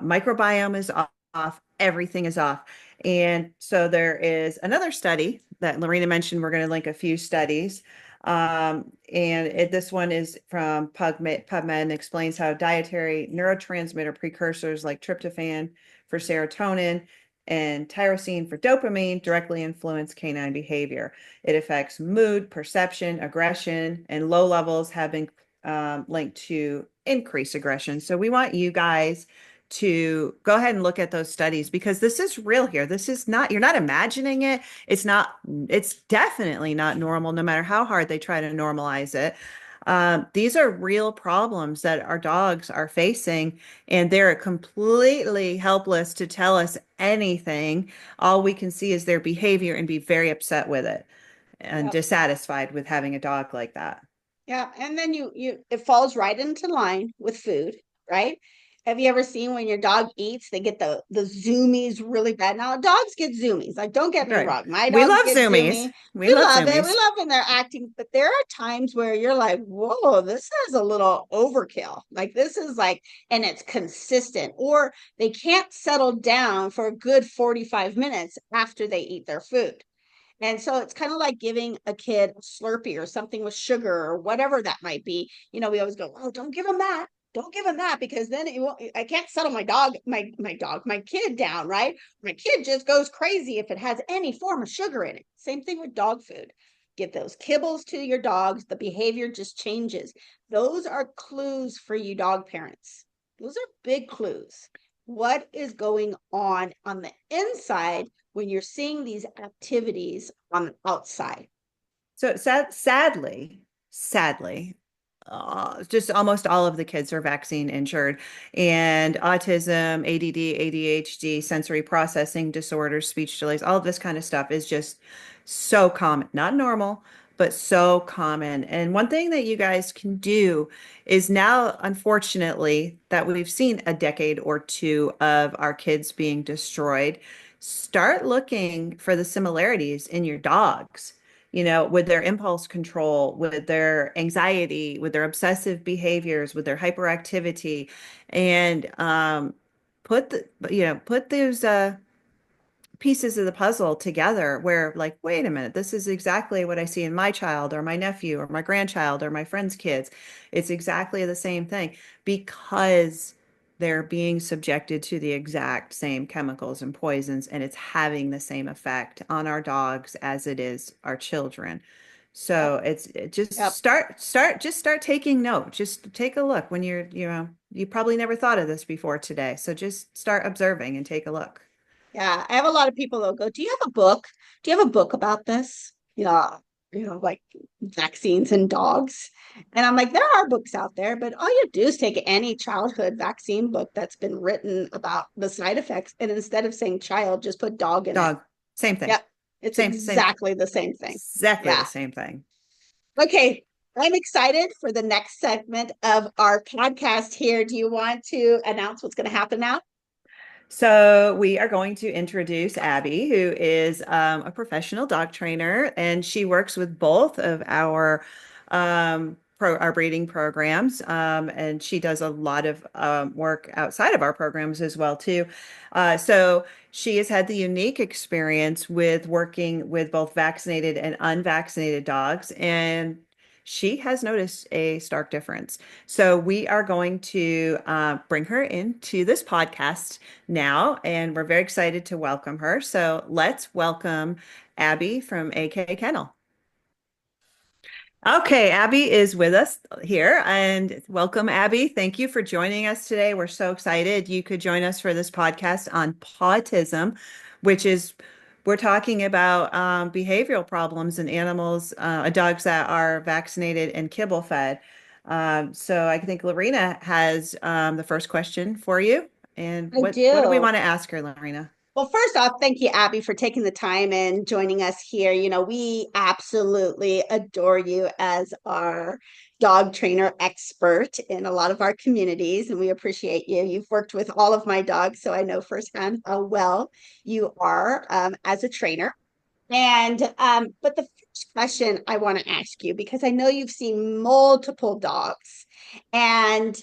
microbiome is off, everything is off. And so there is another study that Lorena mentioned. We're going to link a few studies. This one is from PubMed and explains how dietary neurotransmitter precursors like tryptophan for serotonin and tyrosine for dopamine directly influence canine behavior. It affects mood, perception, aggression, and low levels have been linked to increased aggression. So we want you guys to go ahead and look at those studies because this is real here. This is not, you're not imagining it. It's definitely not normal, no matter how hard they try to normalize it. These are real problems that our dogs are facing, and they're completely helpless to tell us anything. All we can see is their behavior and be very upset with it and Yep. dissatisfied with having a dog like that. Yeah. And then it falls right into line with food, right? Have you ever seen when your dog eats, they get the zoomies really bad? Now, dogs get zoomies. Like, don't get me Right. wrong. My We dogs love get zoomies. zoomy. We We love love it. We zoomies. love when they're acting, but there are times where you're like, whoa, this is a little overkill. Like, this is like, and it's consistent, or they can't settle down for a good 45 minutes after they eat their food. And so it's kind of like giving a kid a Slurpee or something with sugar or whatever that might be. We always go, oh, don't give them that. Don't give them that because then I can't settle my kid down, right? My kid just goes crazy if it has any form of sugar in it. Same thing with dog food. Give those kibbles to your dogs. The behavior just changes. Those are clues for you dog parents. Those are big clues. What is going on the inside when you're seeing these activities on the outside? So sadly, just almost all of the kids are vaccine insured, and autism, ADD, ADHD, sensory processing disorders, speech delays, all of this kind of stuff is just so common. Not normal, but so common. And one thing that you guys can do is now, unfortunately, that we've seen a decade or two of our kids being destroyed, start looking for the similarities in your dogs, with their impulse control, with their anxiety, with their obsessive behaviors, with their hyperactivity, and put those pieces of the puzzle together where, like, wait a minute, this is exactly what I see in my child or my nephew or my grandchild or my friend's kids. It's exactly the same thing because they're being subjected to the exact same chemicals and poisons, and it's having the same effect on our dogs as it is our children. Yep. So just Yep. start taking note. Just take a look when you probably never thought of this before today. So just start observing and take a look. Yeah, I have a lot of people that'll go, "Do you have a book? Do you have a book about this?" Yeah, like vaccines and dogs. And I'm like, there are books out there, but all you do is take any childhood vaccine book that's been written about the side effects, and instead of saying child, just put dog in it. Dog, same thing. Yep, it's Same, exactly the same thing. exactly the Yeah. same thing. Okay. I'm excited for the next segment of our podcast here. Do you want to announce what's going to happen now? So we are going to introduce Abby, who is a professional dog trainer, and she works with both of our breeding programs, and she does a lot of work outside of our programs as well too. So she has had the unique experience with working with both vaccinated and unvaccinated dogs, and she has noticed a stark difference. So we are going to bring her into this podcast now, and we're very excited to welcome her. So let's welcome Abby from AK Kennel. Okay, Abby is with us here, and welcome, Abby. Thank you for joining us today. We're so excited you could join us for this podcast on Pawtism, which is we're talking about behavioral problems in animals, dogs that are vaccinated and kibble fed. So I think Lorena has the first question for you. And I what do we do. want to ask her, Lorena? Well, first off, thank you, Abby, for taking the time and joining us here. We absolutely adore you as our dog trainer expert in a lot of our communities, and we appreciate you. You've worked with all of my dogs, so I know firsthand how well you are as a trainer. But the first question I want to ask you, because I know you've seen multiple dogs, and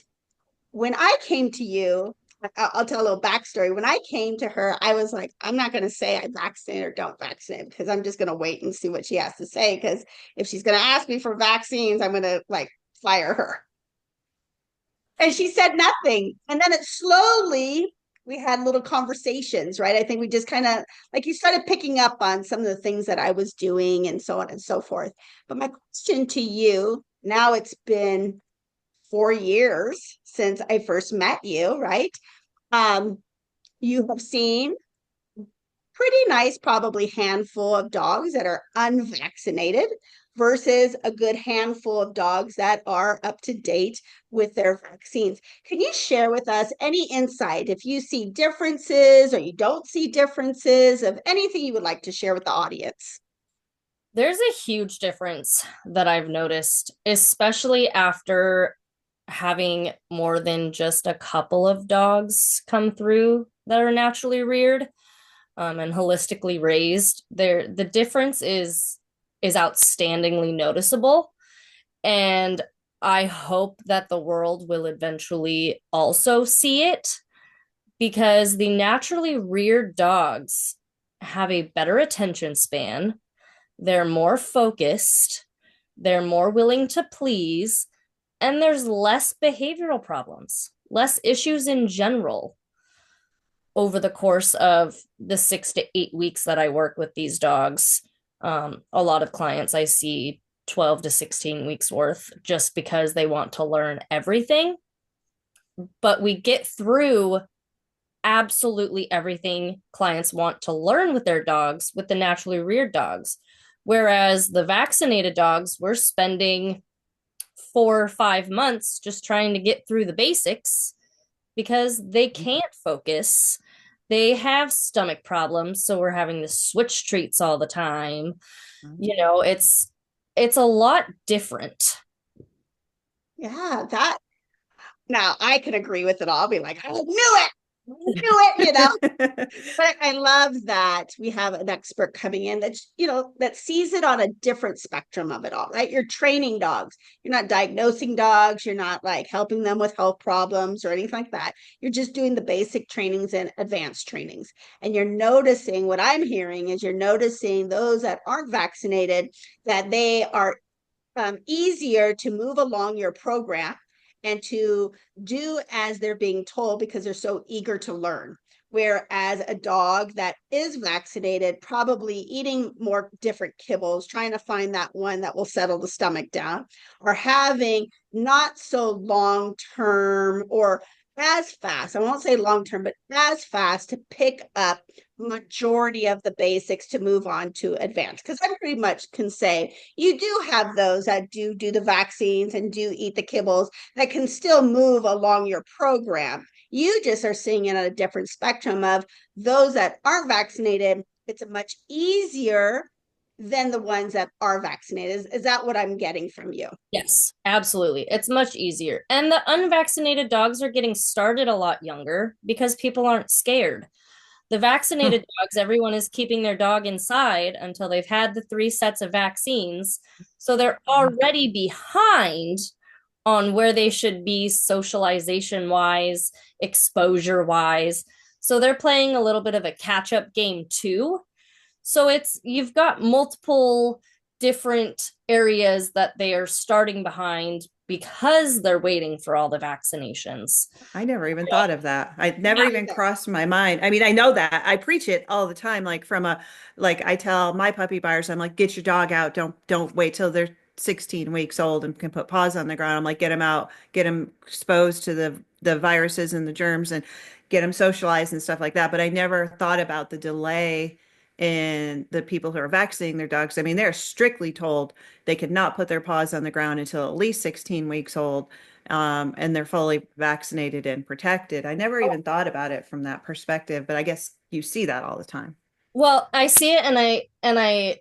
when I came to you, I'll tell a little backstory. When I came to her, I was like, I'm not going to say I vaccinate or don't vaccinate because I'm just going to wait and see what she has to say. Because if she's going to ask me for vaccines, I'm going to like fire her. And she said nothing. And then we had little conversations, right? I think we just kind of like you started picking up on some of the things that I was doing and so on and so forth. But my question to you now, it's been 4 years since I first met you, right? Um, you have seen pretty nice, probably handful of dogs that are unvaccinated versus a good handful of dogs that are up to date with their vaccines. Can you share with us any insight if you see differences or you don't see differences of anything you would like to share with the audience? There's a huge difference that I've noticed, especially after having more than just a couple of dogs come through that are naturally reared and holistically raised. The difference is outstandingly noticeable, and I hope that the world will eventually also see it because the naturally reared dogs have a better attention span. they're more focused, they're more willing to please, and there's less behavioral problems, less issues in general over the course of the 6 to 8 weeks that I work with these dogs. A lot of clients I see 12 to 16 weeks worth just because they want to learn everything. But we get through absolutely everything clients want to learn with their dogs with the naturally reared dogs. Whereas the vaccinated dogs, we're spending 4 or 5 months just trying to get through the basics because they can't focus. They have stomach problems, so we're having to switch treats all the time. It's a lot different. Yeah, that now I can agree with it all. I'll be like, I knew it. I knew it. But I love that we have an expert coming in that sees it on a different spectrum of it all, right? You're training dogs. You're not diagnosing dogs. You're not like helping them with health problems or anything like that. You're just doing the basic trainings and advanced trainings. And you're noticing what I'm hearing is you're noticing those that aren't vaccinated, that they are easier to move along your program and to do as they're being told because they're so eager to learn. Whereas a dog that is vaccinated, probably eating more different kibbles, trying to find that one that will settle the stomach down, or having not so long term or as fast, I won't say long term, but as fast to pick up majority of the basics to move on to advanced. Because I pretty much can say you do have those that do the vaccines and do eat the kibbles that can still move along your program. You just are seeing it on a different spectrum of those that aren't vaccinated. It's a much easier than the ones that are vaccinated. Is that what I'm getting from you? Yes, absolutely. It's much easier. And the unvaccinated dogs are getting started a lot younger because people aren't scared. The vaccinated dogs, everyone is keeping their dog inside until they've had the 3 sets of vaccines. So they're already behind on where they should be socialization wise, exposure wise. So they're playing a little bit of a catch up game too. So you've got multiple different areas that they are starting behind because they're waiting for all the vaccinations. I never even thought of that. I never Yeah, even crossed my mind. I mean, I know that. I preach it all the time. Like I tell my puppy buyers, I'm like, get your dog out. Don't wait till they're 16 weeks old and can put paws on the ground. I'm like, get them out, get them exposed to the viruses and the germs and get them socialized and stuff like that. But I never thought about the delay in the people who are vaccinating their dogs. I mean, they're strictly told they could not put their paws on the ground until at least 16 weeks old, and they're fully vaccinated and protected. I never even thought about it from that perspective, but I guess you see that all the time. Well, I see it and I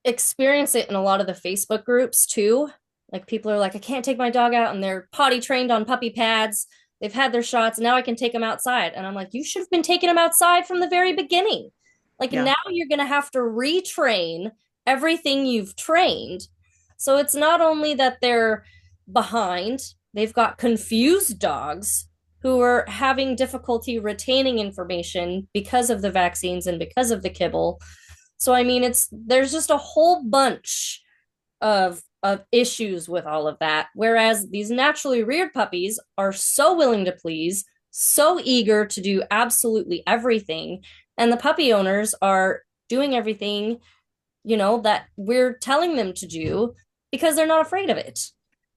experience it in a lot of the Facebook groups too. Like people are like, I can't take my dog out and they're potty trained on puppy pads. They've had their shots. Now I can take them outside. And I'm like, you should have been taking them outside from the very beginning. Like Yeah. now you're going to have to retrain everything you've trained. So it's not only that they're behind, they've got confused dogs who are having difficulty retaining information because of the vaccines and because of the kibble. So I mean, there's just a whole bunch of issues with all of that. Whereas these naturally reared puppies are so willing to please, so eager to do absolutely everything, and the puppy owners are doing everything, that we're telling them to do because they're not afraid of it.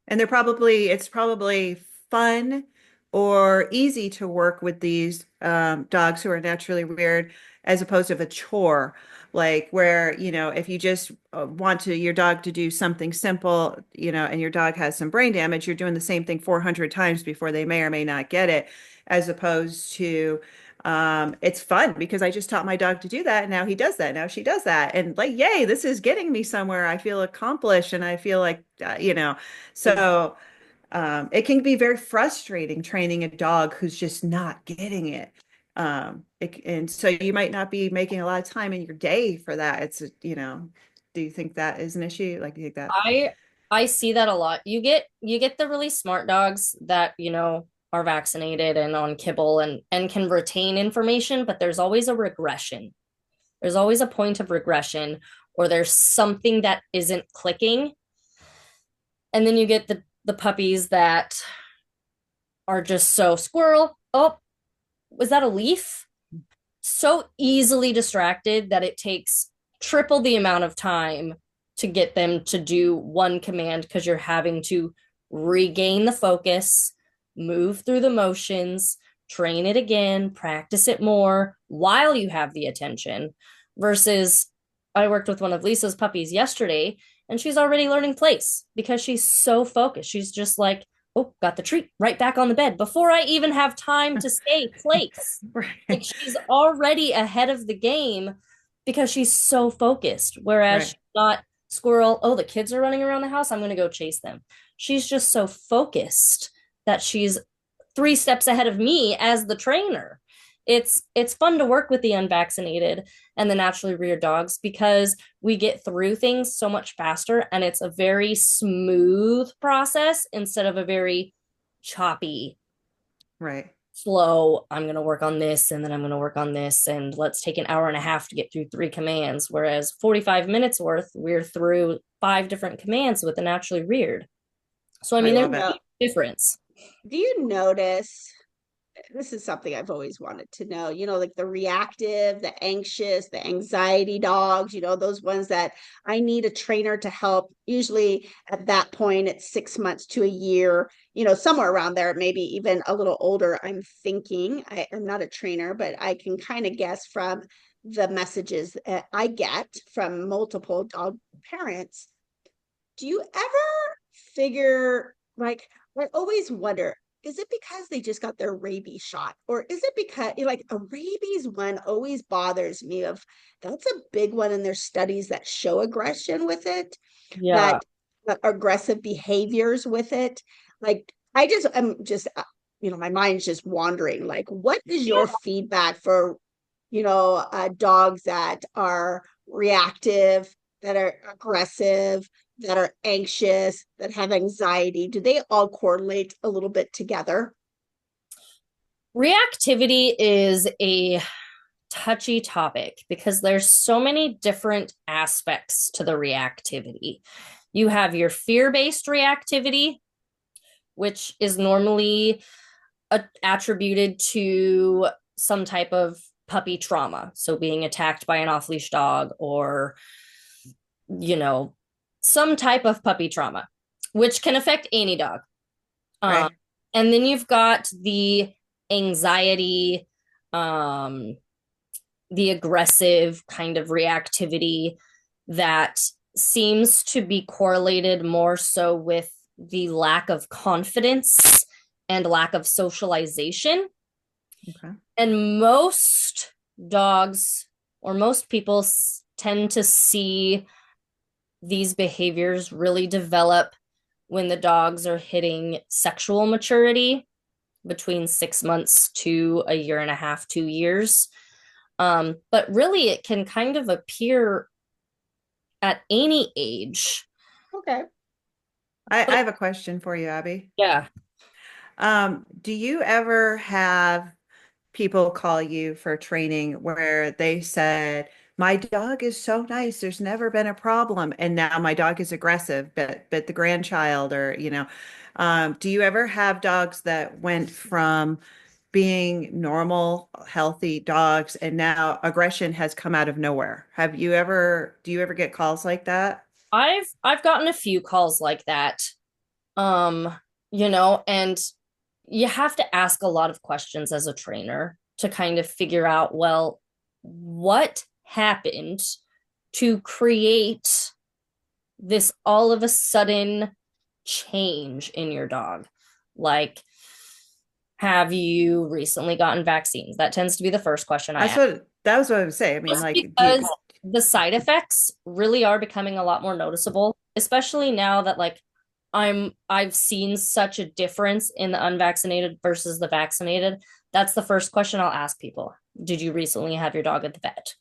And it's probably fun or easy to work with these dogs who are naturally reared as opposed to a chore, like where, if you just want your dog to do something simple, and your dog has some brain damage, you're doing the same thing 400 times before they may or may not get it, as opposed to it's fun because I just taught my dog to do that. And now he does that. Now she does that. And like, yay, this is getting me somewhere. I feel accomplished and I feel like, so it can be very frustrating training a dog who's just not getting it. And so you might not be making a lot of time in your day for that. Do you think that is an issue? Like, do you think that? I see that a lot. You get the really smart dogs that, are vaccinated and on kibble and can retain information, but there's always a regression. There's always a point of regression or there's something that isn't clicking. And then you get the puppies that are just so squirrel. Oh, was that a leaf? So easily distracted that it takes triple the amount of time to get them to do one command because you're having to regain the focus, move through the motions, train it again, practice it more while you have the attention. Versus, I worked with one of Lisa's puppies yesterday, and she's already learning place because she's so focused. She's just like, oh, got the treat right back on the bed before I even have time to say place. Like Right. she's already ahead of the game because she's so focused. Whereas Right. she's not squirrel, oh, the kids are running around the house, I'm going to go chase them. She's just so focused that she's 3 steps ahead of me as the trainer. It's fun to work with the unvaccinated and the naturally reared dogs because we get through things so much faster, and it's a very smooth process instead of a very choppy, Right. slow. I'm going to work on this and then I'm going to work on this, and let's take an hour and a half to get through 3 commands, whereas 45 minutes worth we're through 5 different commands with the naturally reared. So I I mean, there's love You it. know, a difference. do you notice, this is something I've always wanted to know, like the reactive, the anxious, the anxiety dogs, those ones that I need a trainer to help. Usually at that point, it's 6 months to a year, somewhere around there, maybe even a little older. I'm thinking, I'm not a trainer, but I can kind of guess from the messages that I get from multiple dog parents. Do you ever figure, like, I always wonder, is it because they just got their rabies shot? Or is it because, like, a rabies one always bothers me of, that's a big one in their studies that show aggression with it, Yeah. that aggressive behaviors with it. Like, I'm just, my mind's just wandering. Like, what is your feedback for, dogs that are reactive, that are aggressive, that are anxious, that have anxiety? Do they all correlate a little bit together? Reactivity is a touchy topic because there's so many different aspects to the reactivity. You have your fear-based reactivity, which is normally attributed to some type of puppy trauma. So being attacked by an off-leash dog or, you know, some type of puppy trauma, which can affect any dog. Um, Right. and then you've got the anxiety, um, the aggressive kind of reactivity that seems to be correlated more so with the lack of confidence and lack of socialization. Okay. And most dogs or most people tend to see these behaviors really develop when the dogs are hitting sexual maturity between 6 months to a year and a half, 2 years. But really, it can kind of appear at any age. Okay. I But have a question for you, Abby. yeah, Do you ever have people call you for training where they said, my dog is so nice, there's never been a problem, and now my dog is aggressive, but the grandchild or, do you ever have dogs that went from being normal, healthy dogs and now aggression has come out of nowhere? Do you ever get calls like that? I've gotten a few calls like that. Um, and you have to ask a lot of questions as a trainer to kind of figure out, well, what happened to create this all of a sudden change in your dog? Like, have you recently gotten vaccines? That tends to be the first question I ask. That was what I would say. I mean, Just like, because the side effects really are becoming a lot more noticeable, especially now that like I've seen such a difference in the unvaccinated versus the vaccinated. That's the first question I'll ask people. Did you recently have your dog at the vet?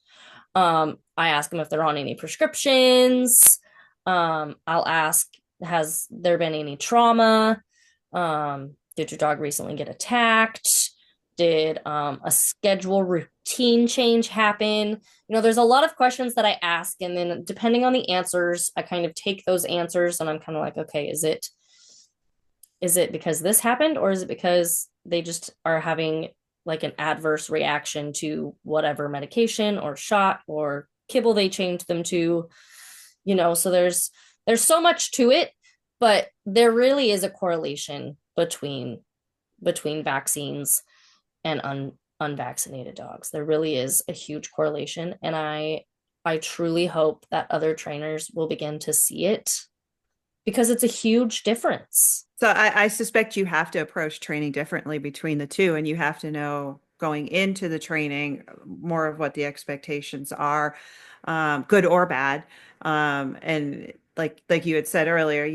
I ask them if they're on any prescriptions. I'll ask, has there been any trauma? Did your dog recently get attacked? Did a schedule routine change happen? There's a lot of questions that I ask, and then depending on the answers, I kind of take those answers and I'm kind of like, okay, is it because this happened, or is it because they just are having like an adverse reaction to whatever medication or shot or kibble they changed them to? So there's so much to it, but there really is a correlation between vaccines and unvaccinated dogs. There really is a huge correlation, and I truly hope that other trainers will begin to see it because it's a huge difference. So I suspect you have to approach training differently between the two, and you have to know going into the training more of what the expectations are, good or bad. And like you had said earlier,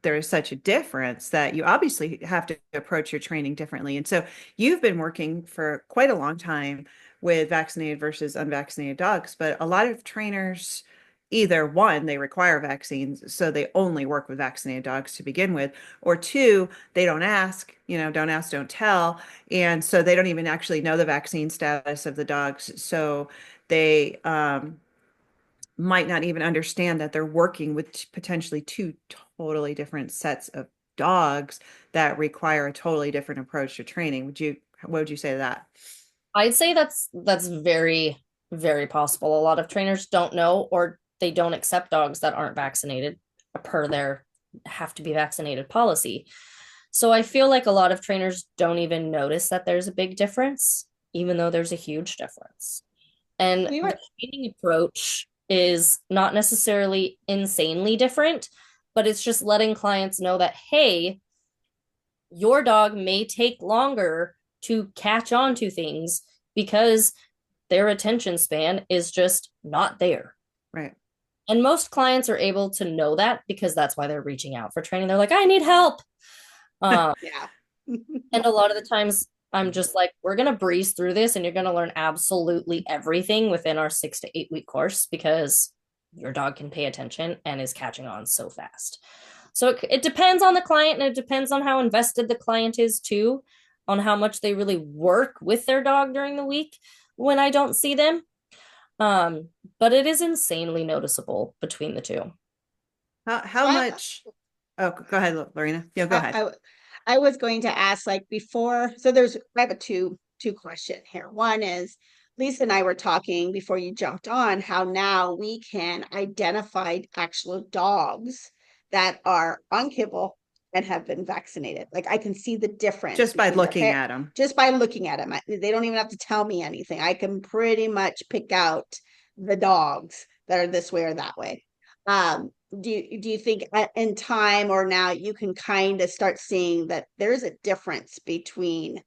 there is such a difference that you obviously have to approach your training differently. And so you've been working for quite a long time with vaccinated versus unvaccinated dogs, but a lot of trainers, either one, they require vaccines, so they only work with vaccinated dogs to begin with, or two, they don't ask, don't ask, don't tell. And so they don't even actually know the vaccine status of the dogs. So they, might not even understand that they're working with potentially two totally different sets of dogs that require a totally different approach to training. What would you say to that? I'd say that's very, very possible. A lot of trainers don't know, or they don't accept dogs that aren't vaccinated per their have to be vaccinated policy. So I feel like a lot of trainers don't even notice that there's a big difference, even though there's a huge difference. And We the were training approach is not necessarily insanely different, but it's just letting clients know that, hey, your dog may take longer to catch on to things because their attention span is just not there. Right. And most clients are able to know that because that's why they're reaching out for training. They're like, I need help. Um, yeah. and a lot of the times I'm just like, we're going to breeze through this and you're going to learn absolutely everything within our 6 to 8 week course because your dog can pay attention and is catching on so fast. So it depends on the client, and it depends on how invested the client is too, on how much they really work with their dog during the week when I don't see them. But it is insanely noticeable between the two. How much? Oh, go ahead, Lorena. Yeah, go I, ahead. I, I was going to ask, like, before, so I have a two question here. One is, Lisa and I were talking before you jumped on how now we can identify actual dogs that are on kibble and have been vaccinated. Like, I can see the difference Just by between their looking hair at them. just by looking at them. They don't even have to tell me anything. I can pretty much pick out the dogs that are this way or that way. Do you think in time or now you can kind of start seeing that there's a difference between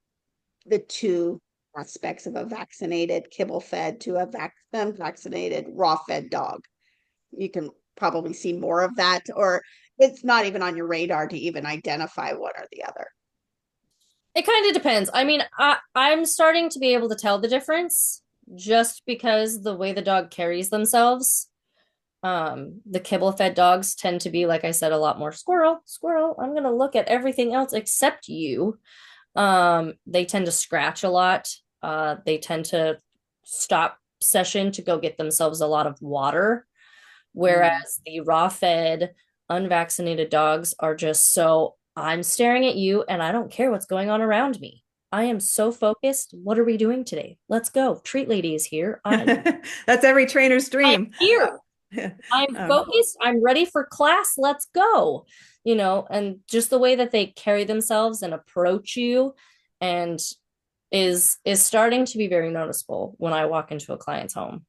the two aspects of a vaccinated kibble fed to a unvaccinated raw fed dog? You can probably see more of that, or it's not even on your radar to even identify one or the other. It kind of depends. I mean, I'm starting to be able to tell the difference just because the way the dog carries themselves. The kibble fed dogs tend to be, like I said, a lot more squirrel, squirrel. I'm gonna look at everything else except you. They tend to scratch a lot. They tend to stop session to go get themselves a lot of water, whereas the raw fed, unvaccinated dogs are just so I'm staring at you and I don't care what's going on around me. I am so focused. What are we doing today? Let's go. Treat lady is here. That's every trainer's I'm dream. here. I'm Um, focused. I'm ready for class. Let's go. And just the way that they carry themselves and approach you and is starting to be very noticeable when I walk into a client's home.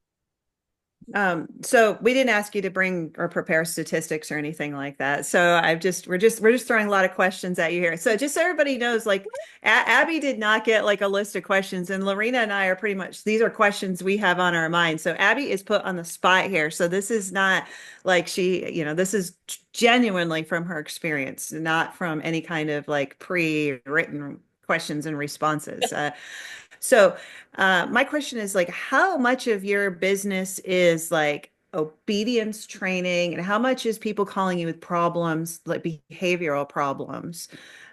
So we didn't ask you to bring or prepare statistics or anything like that. So we're just throwing a lot of questions at you here. So just so everybody knows, like Abby did not get like a list of questions, and Lorena and I are pretty much these are questions we have on our mind. So Abby is put on the spot here. So this is not like this is genuinely from her experience, not from any kind of like pre-written questions and responses. So my question is like, how much of your business is like obedience training, and how much is people calling you with problems, like behavioral problems,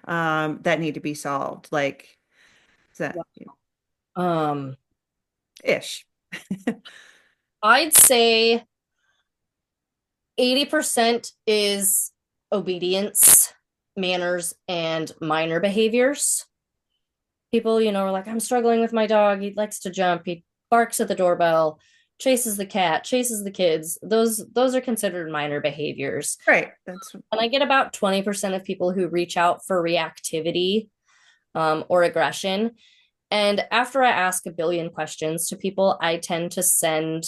that need to be solved? Like, Is that Um, ish? I'd say 80% is obedience, manners, and minor behaviors. People, are like, I'm struggling with my dog. He likes to jump. He barks at the doorbell, chases the cat, chases the kids. Those are considered minor behaviors. Right. That's And I get about 20% of people who reach out for reactivity or aggression. And after I ask a billion questions to people, I tend to send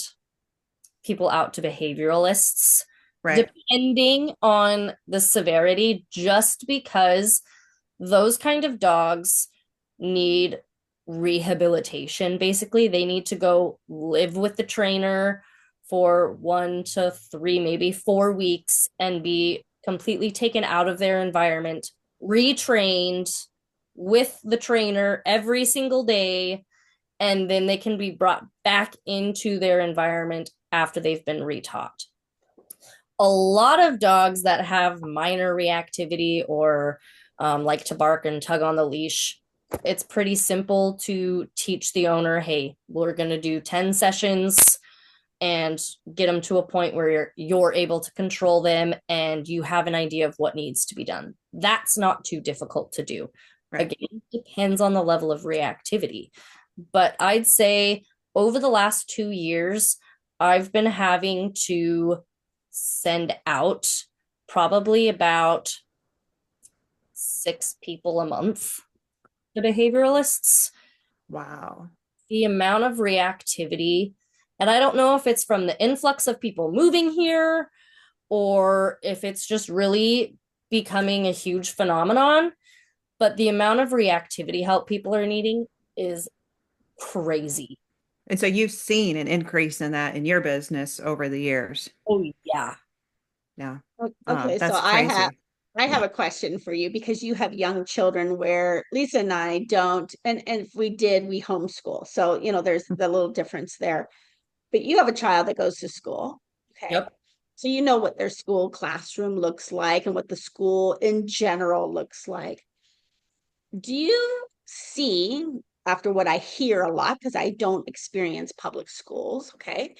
people out to behavioralists, right. depending on the severity, just because those kind of dogs need rehabilitation. Basically, they need to go live with the trainer for 1 to 3, maybe 4 weeks, and be completely taken out of their environment, retrained with the trainer every single day, and then they can be brought back into their environment after they've been retaught. A lot of dogs that have minor reactivity or like to bark and tug on the leash, it's pretty simple to teach the owner, hey, we're going to do 10 sessions and get them to a point where you're able to control them and you have an idea of what needs to be done. That's not too difficult to do. Right. Again, it depends on the level of reactivity. But I'd say over the last 2 years, I've been having to send out probably about 6 people a month to behavioralists. Wow. The amount of reactivity, and I don't know if it's from the influx of people moving here or if it's just really becoming a huge phenomenon, but the amount of reactivity help people are needing is crazy. And so you've seen an increase in that in your business over the years. Oh yeah. Yeah. Okay, so That's I crazy. have a question for you because you have young children where Lisa and I don't, and if we did, we homeschool. So, there's the little difference there. But you have a child that goes to school. Okay. Yep. So you know what their school classroom looks like and what the school in general looks like. Do you see, after what I hear a lot, because I don't experience public schools, okay,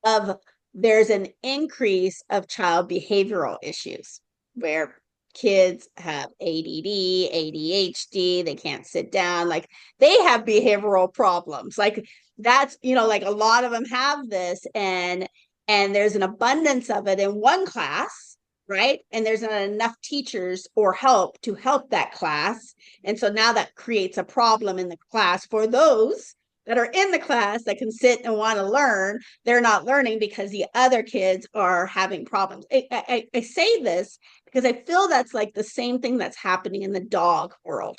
of there's an increase of child behavioral issues where kids have ADD, ADHD, they can't sit down, like they have behavioral problems. Like that's, like a lot of them have this and there's an abundance of it in one class, right? And there's not enough teachers or help to help that class. And so now that creates a problem in the class for those that are in the class that can sit and want to learn. They're not learning because the other kids are having problems. I say this because I feel that's like the same thing that's happening in the dog world,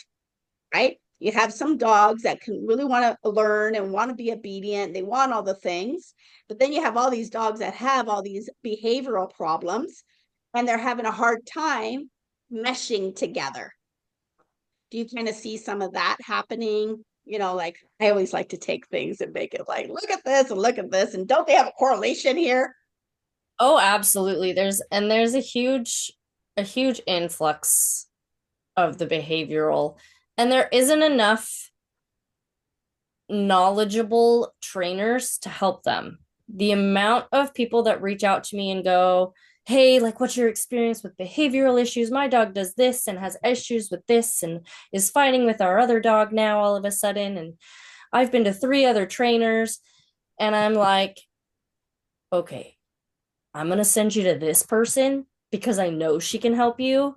right? You have some dogs that can really want to learn and want to be obedient. They want all the things. But then you have all these dogs that have all these behavioral problems and they're having a hard time meshing together. Do you kind of see some of that happening? Like I always like to take things and make it like, look at this and look at this. And don't they have a correlation here? Oh, absolutely. There's a huge influx of the behavioral, and there isn't enough knowledgeable trainers to help them. The amount of people that reach out to me and go, hey, like, what's your experience with behavioral issues? My dog does this and has issues with this and is fighting with our other dog now all of a sudden. And I've been to 3 other trainers. And I'm like, okay, I'm going to send you to this person because I know she can help you.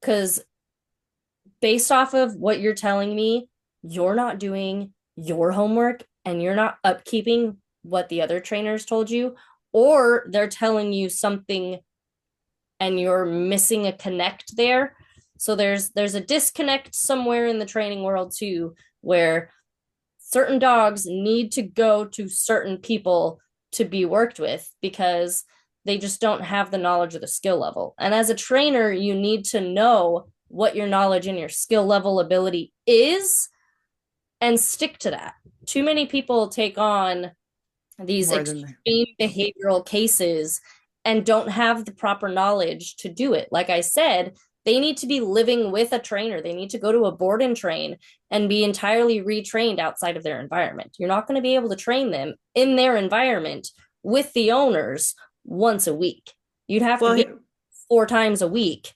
Because based off of what you're telling me, you're not doing your homework and you're not upkeeping what the other trainers told you, or they're telling you something and you're missing a connect there. So there's a disconnect somewhere in the training world too, where certain dogs need to go to certain people to be worked with because they just don't have the knowledge or the skill level. And as a trainer, you need to know what your knowledge and your skill level ability is and stick to that. Too many people take on these More than extreme behavioral cases and don't have the proper knowledge to do it. Like I said, They need to be living with a trainer. They need to go to a board and train and be entirely retrained outside of their environment. You're not going to be able to train them in their environment with the owners once a week. You'd have to Well, be 4 times a week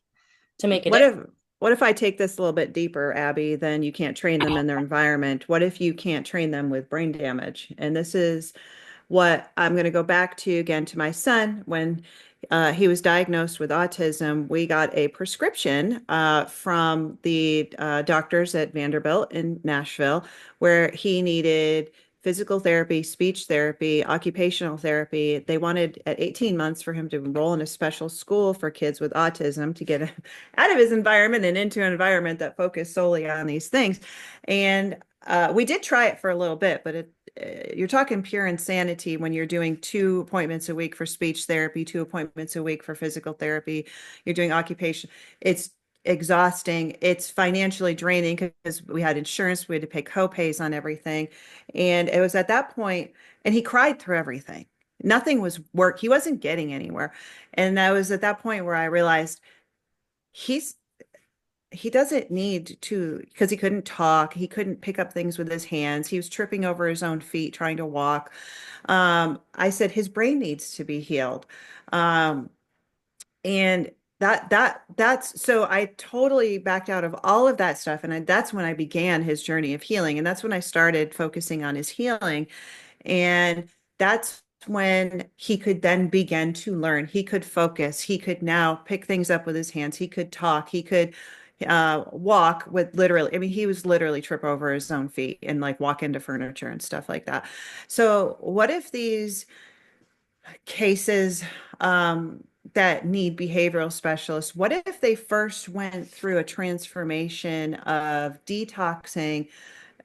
to make a what difference. if what if I take this a little bit deeper, Abby? Then you can't train them in their environment. What if you can't train them with brain damage? And this is what I'm going to go back to again to my son when he was diagnosed with autism. We got a prescription from the doctors at Vanderbilt in Nashville where he needed physical therapy, speech therapy, occupational therapy. They wanted at 18 months for him to enroll in a special school for kids with autism to get out of his environment and into an environment that focused solely on these things. And we did try it for a little bit, but you're talking pure insanity when you're doing 2 appointments a week for speech therapy, 2 appointments a week for physical therapy. You're doing occupation. It's exhausting. It's financially draining because we had insurance. We had to pay co-pays on everything. And it was at that point, and he cried through everything. Nothing was work. He wasn't getting anywhere. And that was at that point where I realized he's he doesn't need to because he couldn't talk. He couldn't pick up things with his hands. He was tripping over his own feet trying to walk. I said his brain needs to be healed. Um, and that's so I totally backed out of all of that stuff. And that's when I began his journey of healing. And that's when I started focusing on his healing. And that's when he could then begin to learn. He could focus. He could now pick things up with his hands. He could talk. He could walk with literally, I mean, he was literally trip over his own feet and like walk into furniture and stuff like that. So, what if these cases that need behavioral specialists, what if they first went through a transformation of detoxing,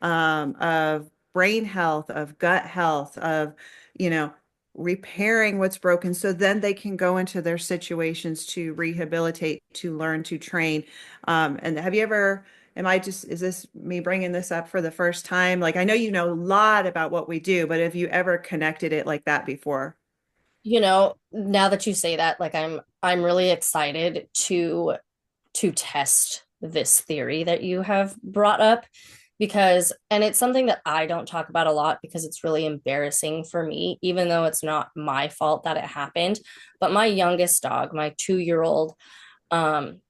of brain health, of gut health, of, you know, repairing what's broken so then they can go into their situations to rehabilitate, to learn, to train. And have you ever, is this me bringing this up for the first time? Like, I know you know a lot about what we do, but have you ever connected it like that before? Now that you say that, like I'm really excited to test this theory that you have brought up because and it's something that I don't talk about a lot because it's really embarrassing for me, even though it's not my fault that it happened. But my youngest dog, my 2-year-old, um,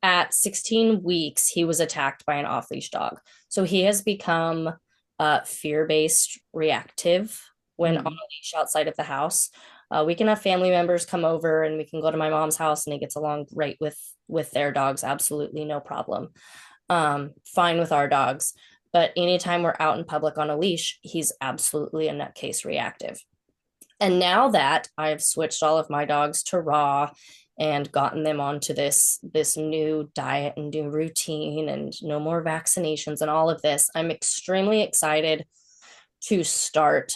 at 16 weeks, he was attacked by an off-leash dog. So he has become fear-based reactive when on a Mm. leash outside of the house. We can have family members come over and we can go to my mom's house and he gets along great with their dogs, absolutely no problem. Fine with our dogs. But anytime we're out in public on a leash, he's absolutely a nutcase reactive. And now that I've switched all of my dogs to raw and gotten them onto this new diet and new routine and no more vaccinations and all of this, I'm extremely excited to start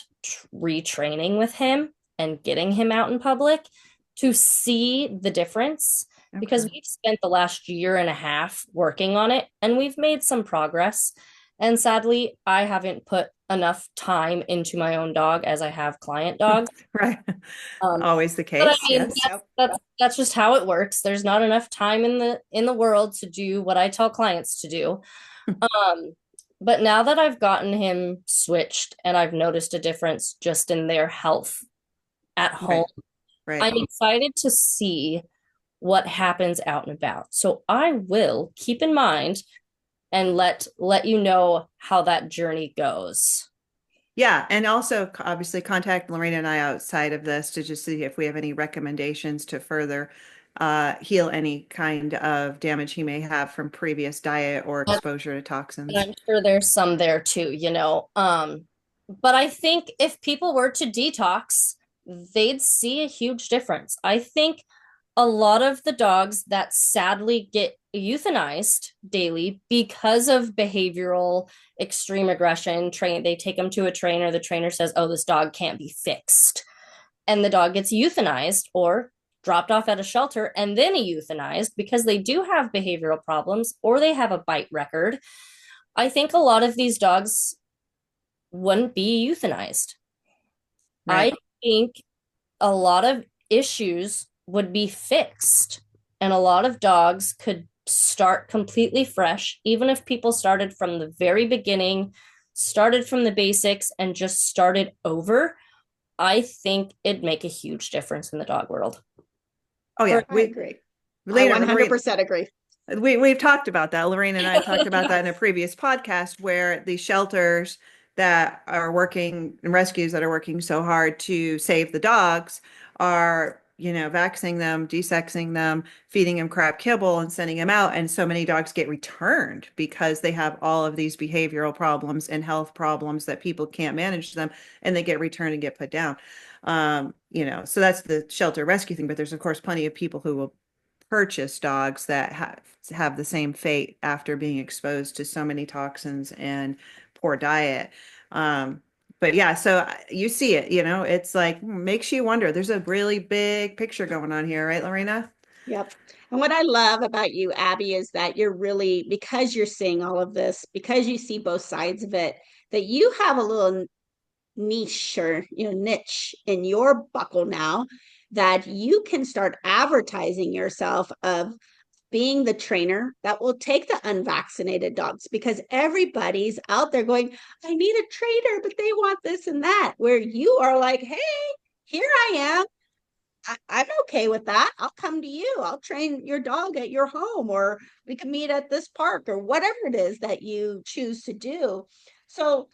retraining with him and getting him out in public to see the difference because Okay. we've spent the last year and a half working on it and we've made some progress. And sadly, I haven't put enough time into my own dog as I have client dogs. Right. Um, Always the but I case. mean, Yes. that's just how it works. There's not enough time in the world to do what I tell clients to do. Um, but now that I've gotten him switched and I've noticed a difference just in their health at home, Right. Right. I'm excited to see what happens out and about. So I will keep in mind and let you know how that journey goes. Yeah, and also obviously contact Lorena and I outside of this to just see if we have any recommendations to further heal any kind of damage he may have from previous diet or exposure to And toxins. I'm sure there's some there too. But I think if people were to detox, they'd see a huge difference. I think a lot of the dogs that sadly get euthanized daily because of behavioral extreme aggression they take them to a trainer, the trainer says, oh, this dog can't be fixed, and the dog gets euthanized or dropped off at a shelter and then euthanized because they do have behavioral problems or they have a bite record. I think a lot of these dogs wouldn't be euthanized. I Right. think a lot of issues would be fixed and a lot of dogs could start completely fresh, even if people started from the very beginning, started from the basics, and just started over, I think it'd make a huge difference in the dog world. Oh yeah, I agree. I Lorena, 100% agree. we've talked about that. Lorraine and I talked about that in a previous podcast where the shelters that are working and rescues that are working so hard to save the dogs are, vaccinating them, desexing them, feeding them crab kibble and sending them out. And so many dogs get returned because they have all of these behavioral problems and health problems that people can't manage them, and they get returned and get put down. So that's the shelter rescue thing. But there's of course plenty of people who will purchase dogs that have the same fate after being exposed to so many toxins and poor diet. But yeah, so you see it, it's like makes you wonder. There's a really big picture going on here, right, Lorena? Yep. And what I love about you, Abby, is that you're really, because you're seeing all of this, because you see both sides of it, that you have a little niche or niche in your buckle now that you can start advertising yourself of being the trainer that will take the unvaccinated dogs, because everybody's out there going, I need a trainer, but they want this and that, where you are like, hey, here I am. I'm okay with that. I'll come to you. I'll train your dog at your home, or we can meet at this park, or whatever it is that you choose to do. So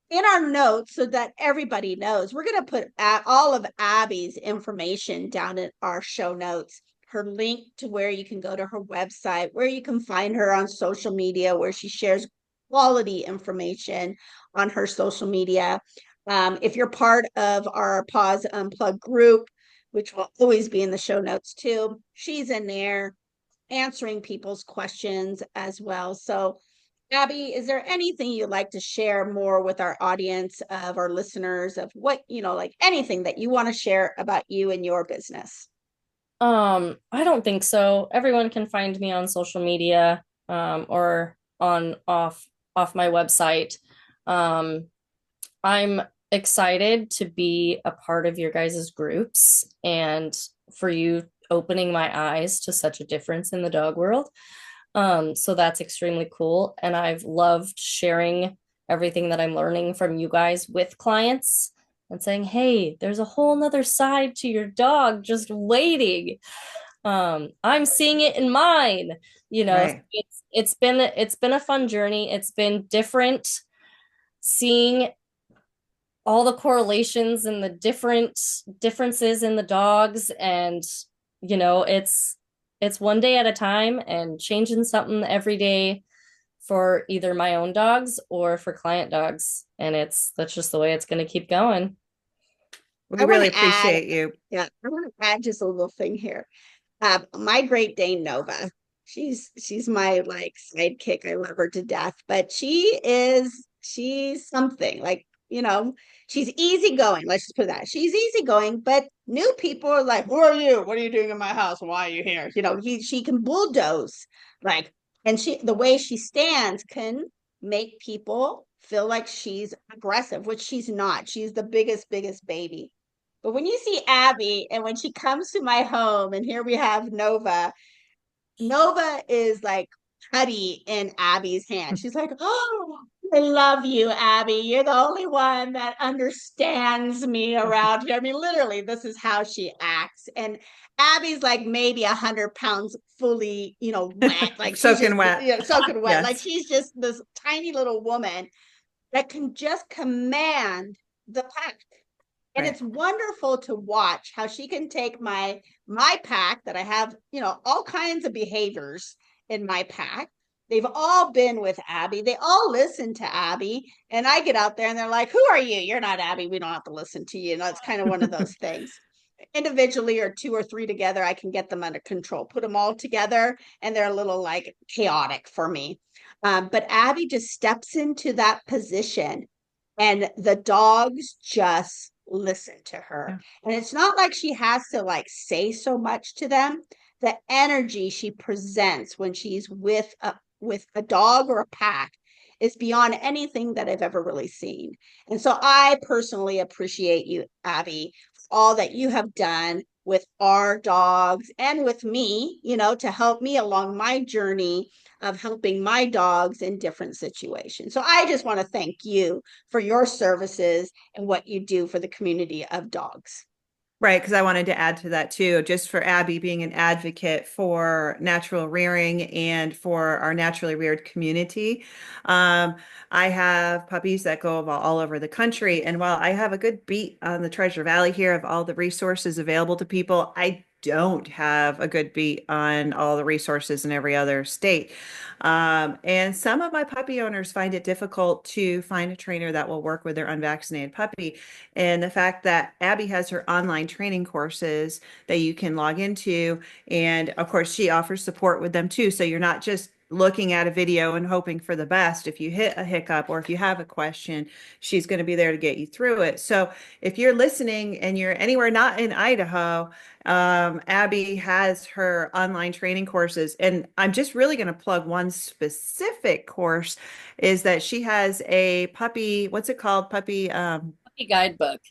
in our notes, so that everybody knows, we're going to put all of Abby's information down in our show notes, her link to where you can go to her website, where you can find her on social media, where she shares quality information on her social media. If you're part of our Paws Unplugged group, which will always be in the show notes too, she's in there answering people's questions as well. So Abby, is there anything you'd like to share more with our audience of our listeners of what, like anything that you want to share about you and your business? I don't think so. Everyone can find me on social media, or on off my website. I'm excited to be a part of your guys' groups and for you opening my eyes to such a difference in the dog world. So that's extremely cool. And I've loved sharing everything that I'm learning from you guys with clients and saying, hey, there's a whole nother side to your dog just waiting. I'm seeing it in mine. Right. It's been a fun journey. It's been different seeing all the correlations and the differences in the dogs, and it's one day at a time and changing something every day for either my own dogs or for client dogs, and that's just the way it's going to keep going. We I want really to add, appreciate you. yeah, I want to add just a little thing here. My Great Dane Nova, she's my like sidekick. I love her to death, but she's something like, she's easygoing. Let's just put that. She's easygoing, but new people are like, who are you? What are you doing in my house? Why are you here? She can bulldoze, like, and the way she stands can make people feel like she's aggressive, which she's not. She's the biggest baby. But when you see Abby, and when she comes to my home, and here we have Nova, Nova is like putty in Abby's hand. She's like, oh, I love you, Abby. You're the only one that understands me around here. I mean, literally, this is how she acts. And Abby's like maybe 100 pounds fully, wet. Like she's just Soaking wet. soaking wet. Like Yes. she's just this tiny little woman that can just command the pack. And Right. it's wonderful to watch how she can take my pack that I have, all kinds of behaviors in my pack. They've all been with Abby. They all listen to Abby. And I get out there and they're like, who are you? You're not Abby. We don't have to listen to you. It's kind of one of those things. Individually or two or three together, I can get them under control. Put them all together and they're a little like chaotic for me. But Abby just steps into that position and the dogs just listen to her. Yeah. And it's not like she has to like say so much to them. The energy she presents when she's with a dog or a pack is beyond anything that I've ever really seen. And so I personally appreciate you, Abby, for all that you have done with our dogs and with me, to help me along my journey of helping my dogs in different situations. So I just want to thank you for your services and what you do for the community of dogs. Right, because I wanted to add to that too, just for Abby being an advocate for natural rearing and for our naturally reared community. Um, I have puppies that go all over the country, and while I have a good beat on the Treasure Valley here of all the resources available to people, I don't have a good beat on all the resources in every other state. And some of my puppy owners find it difficult to find a trainer that will work with their unvaccinated puppy. And the fact that Abby has her online training courses that you can log into. And of course, she offers support with them too. So you're not just looking at a video and hoping for the best. If you hit a hiccup or if you have a question, she's going to be there to get you through it. So if you're listening and you're anywhere not in Idaho, Abby has her online training courses. And I'm just really going to plug one specific course is that she has a puppy, what's it called? Puppy guidebook.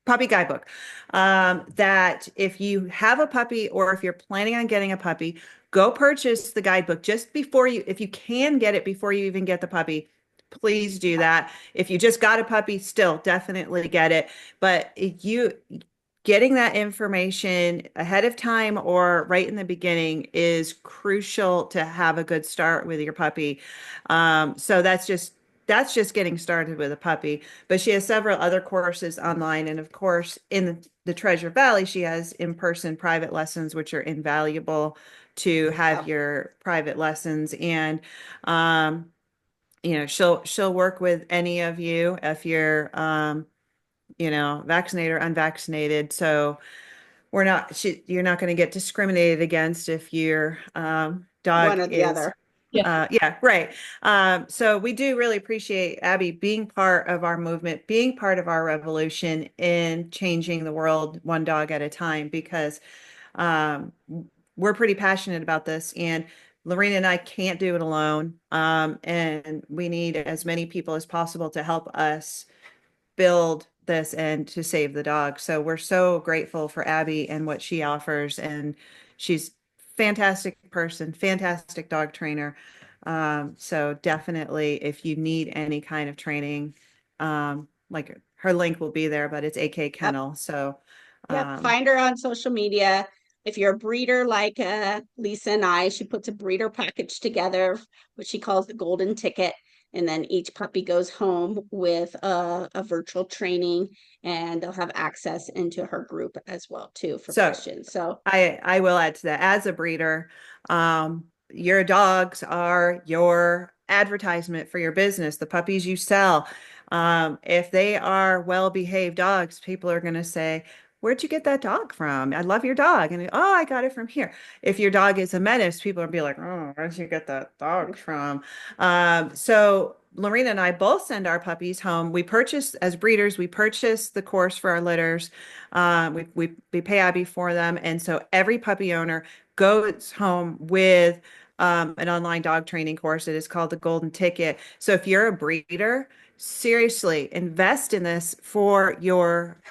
Puppy guidebook. That if you have a puppy or if you're planning on getting a puppy, go purchase the guidebook just before you, if you can get it before you even get the puppy, please do that. If you just got a puppy, still definitely get it. But if you getting that information ahead of time or right in the beginning is crucial to have a good start with your puppy. So that's just getting started with a puppy. But she has several other courses online, and of course, in the Treasure Valley, she has in-person private lessons, which are invaluable to have your private lessons. And she'll work with any of you if you're vaccinated or unvaccinated. So you're not going to get discriminated against if your One dog or the is, other. Yeah, yeah, right. So we do really appreciate Abby being part of our movement, being part of our revolution in changing the world one dog at a time, because um, we're pretty passionate about this. And Lorena and I can't do it alone. And we need as many people as possible to help us build this and to save the dog. So we're so grateful for Abby and what she offers. And she's fantastic person, fantastic dog trainer. So definitely if you need any kind of training, like her link will be there, but it's AK Yep. Kennel. So Yep. um, Find her on social media. If you're a breeder like Lisa and I, she puts a breeder package together, what she calls the golden ticket. And then each puppy goes home with a virtual training, and they'll have access into her group as well too for so questions. So I will add to that. As a breeder, your dogs are your advertisement for your business, the puppies you sell. If they are well-behaved dogs, people are going to say, "Where'd you get that dog from? I love your dog." And oh, I got it from here. If your dog is a menace, people will be like, "Oh, where'd you get that dog from?" So Lorena and I both send our puppies home. We purchase as breeders, we purchase the course for our litters. We pay Abby for them, and so every puppy owner goes home with an online dog training course. It is called the Golden Ticket. So if you're a breeder, seriously invest in this for your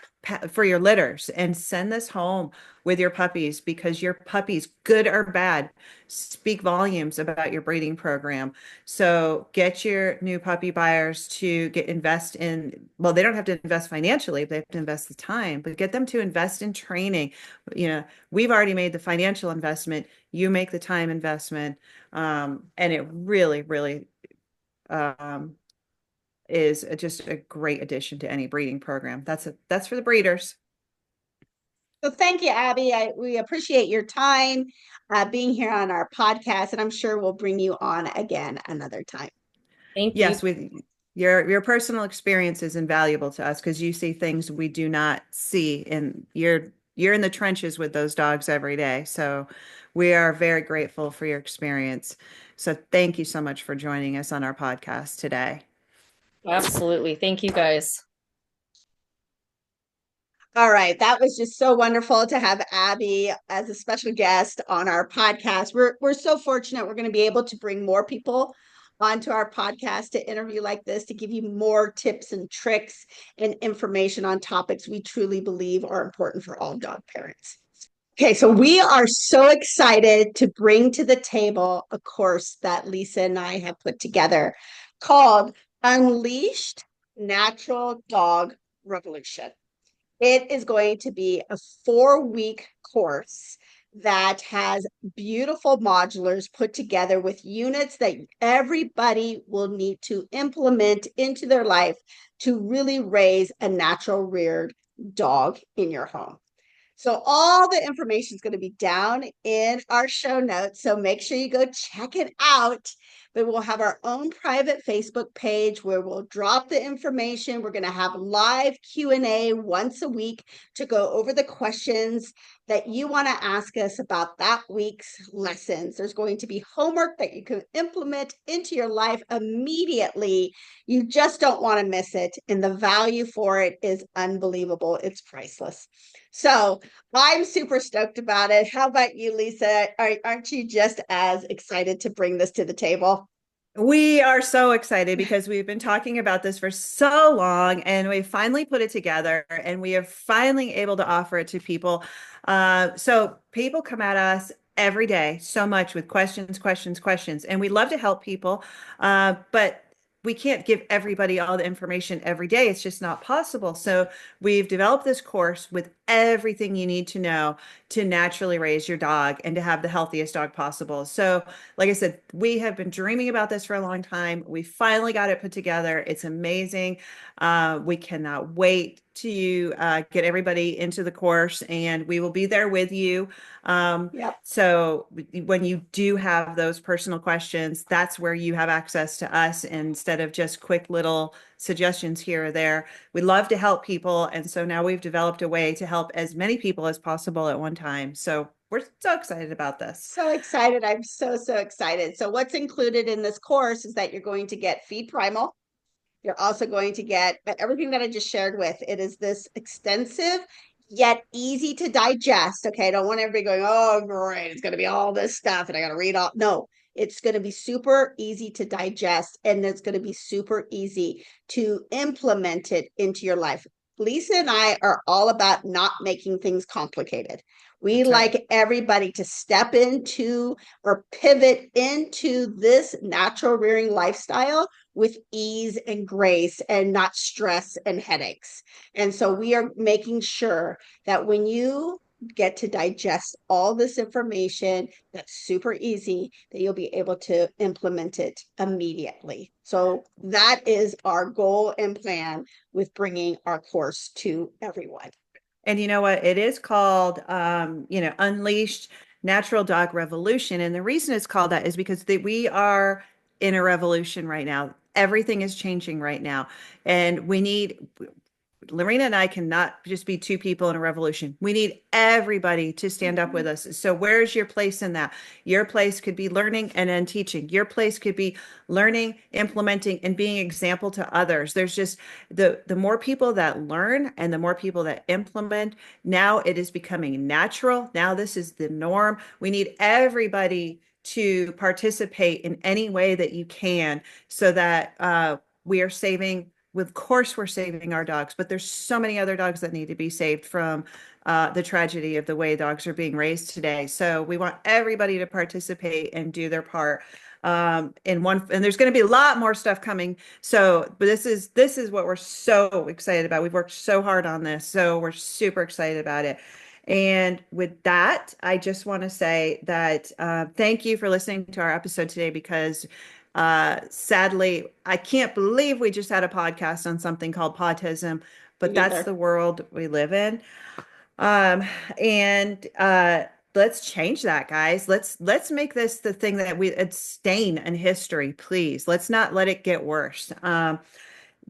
litters and send this home with your puppies, because your puppies, good or bad, speak volumes about your breeding program. So get your new puppy buyers to invest in, well, they don't have to invest financially, they have to invest the time, but get them to invest in training. We've already made the financial investment, you make the time investment. And it really, really um, is just a great addition to any breeding program. That's for the breeders. So thank you, Abby. We appreciate your time being here on our podcast, and I'm sure we'll bring you on again another time. thank you. Yes, with your personal experience is invaluable to us because you see things we do not see, and you're in the trenches with those dogs every day. So we are very grateful for your experience. So thank you so much for joining us on our podcast today. Absolutely. Thank you guys. All right, that was just so wonderful to have Abby as a special guest on our podcast. We're so fortunate we're going to be able to bring more people onto our podcast to interview like this, to give you more tips and tricks and information on topics we truly believe are important for all dog parents. Okay, so we are so excited to bring to the table a course that Lisa and I have put together called Unleashed Natural Dog Revolution. It is going to be a 4-week course that has beautiful modulars put together with units that everybody will need to implement into their life to really raise a natural reared dog in your home. So all the information is going to be down in our show notes. So make sure you go check it out. But we'll have our own private Facebook page where we'll drop the information. We're going to have live Q&A once a week to go over the questions that you want to ask us about that week's lessons. There's going to be homework that you can implement into your life immediately. You just don't want to miss it. And the value for it is unbelievable. It's priceless. So I'm super stoked about it. How about you, Lisa? Aren't you just as excited to bring this to the table? We are so excited because we've been talking about this for so long and we finally put it together and we are finally able to offer it to people. So people come at us every day so much with questions, questions, questions, and we love to help people. But we can't give everybody all the information every day. It's just not possible. So we've developed this course with everything you need to know to naturally raise your dog and to have the healthiest dog possible. So like I said, we have been dreaming about this for a long time. We finally got it put together. It's amazing. We cannot wait to get everybody into the course, and we will be there with you. Yep. So when you do have those personal questions, that's where you have access to us instead of just quick little suggestions here or there. We love to help people. And so now we've developed a way to help as many people as possible at one time. So we're so excited about this. So excited. I'm so, so excited. So what's included in this course is that you're going to get Feed Primal. You're also going to get everything that I just shared with. It is this extensive yet easy to digest. Okay, I don't want everybody going, oh, great, it's going to be all this stuff and I got to read all. No, it's going to be super easy to digest and it's going to be super easy to implement it into your life. Lisa and I are all about not making things complicated. We That's right. like everybody to step into or pivot into this natural rearing lifestyle with ease and grace and not stress and headaches. And so we are making sure that when you get to digest all this information that's super easy, that you'll be able to implement it immediately. So that is our goal and plan with bringing our course to everyone. And you know what? It is called, Unleashed Natural Dog Revolution. And the reason it's called that is because we are in a revolution right now. Everything is changing right now. And Lorena and I cannot just be two people in a revolution. We need everybody to stand up with us. So where's your place in that? Your place could be learning and then teaching. Your place could be learning, implementing, and being example to others. There's just the more people that learn and the more people that implement, now it is becoming natural. Now this is the norm. We need everybody to participate in any way that you can so that we are saving of course we're saving our dogs, but there's so many other dogs that need to be saved from the tragedy of the way dogs are being raised today. So we want everybody to participate and do their part. And there's going to be a lot more stuff coming. So, but this is what we're so excited about. We've worked so hard on this, so we're super excited about it. And with that, I just want to say that thank you for listening to our episode today because sadly, I can't believe we just had a podcast on something called Pawtism, Me but that's neither. the world we live in. And let's change that, guys. Let's make this the thing that it's stain in history, please. Let's not let it get worse.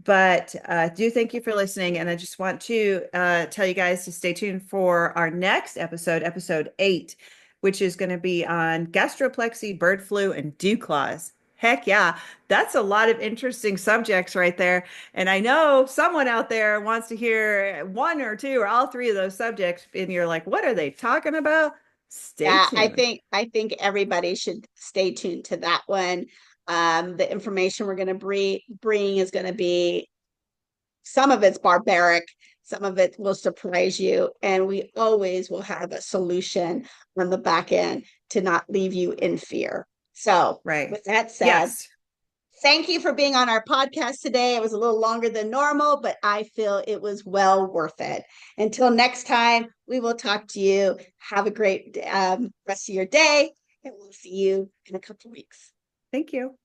But do thank you for listening. And I just want to tell you guys to stay tuned for our next episode, episode 8, which is going to be on gastroplexy, bird flu, and dew claws. Heck yeah, that's a lot of interesting subjects right there. And I know someone out there wants to hear one or two or all three of those subjects, and you're like, what are they talking about? Stay Yeah, I tuned. think I think everybody should stay tuned to that one. The information we're going to bring is going to be some of it's barbaric, Some of it will surprise you, and we always will have a solution on the back end to not leave you in fear. So, Right. with that said, Yes. thank you for being on our podcast today. It was a little longer than normal, but I feel it was well worth it. Until next time, we will talk to you. Have a great rest of your day, and we'll see you in a couple of weeks. Thank you.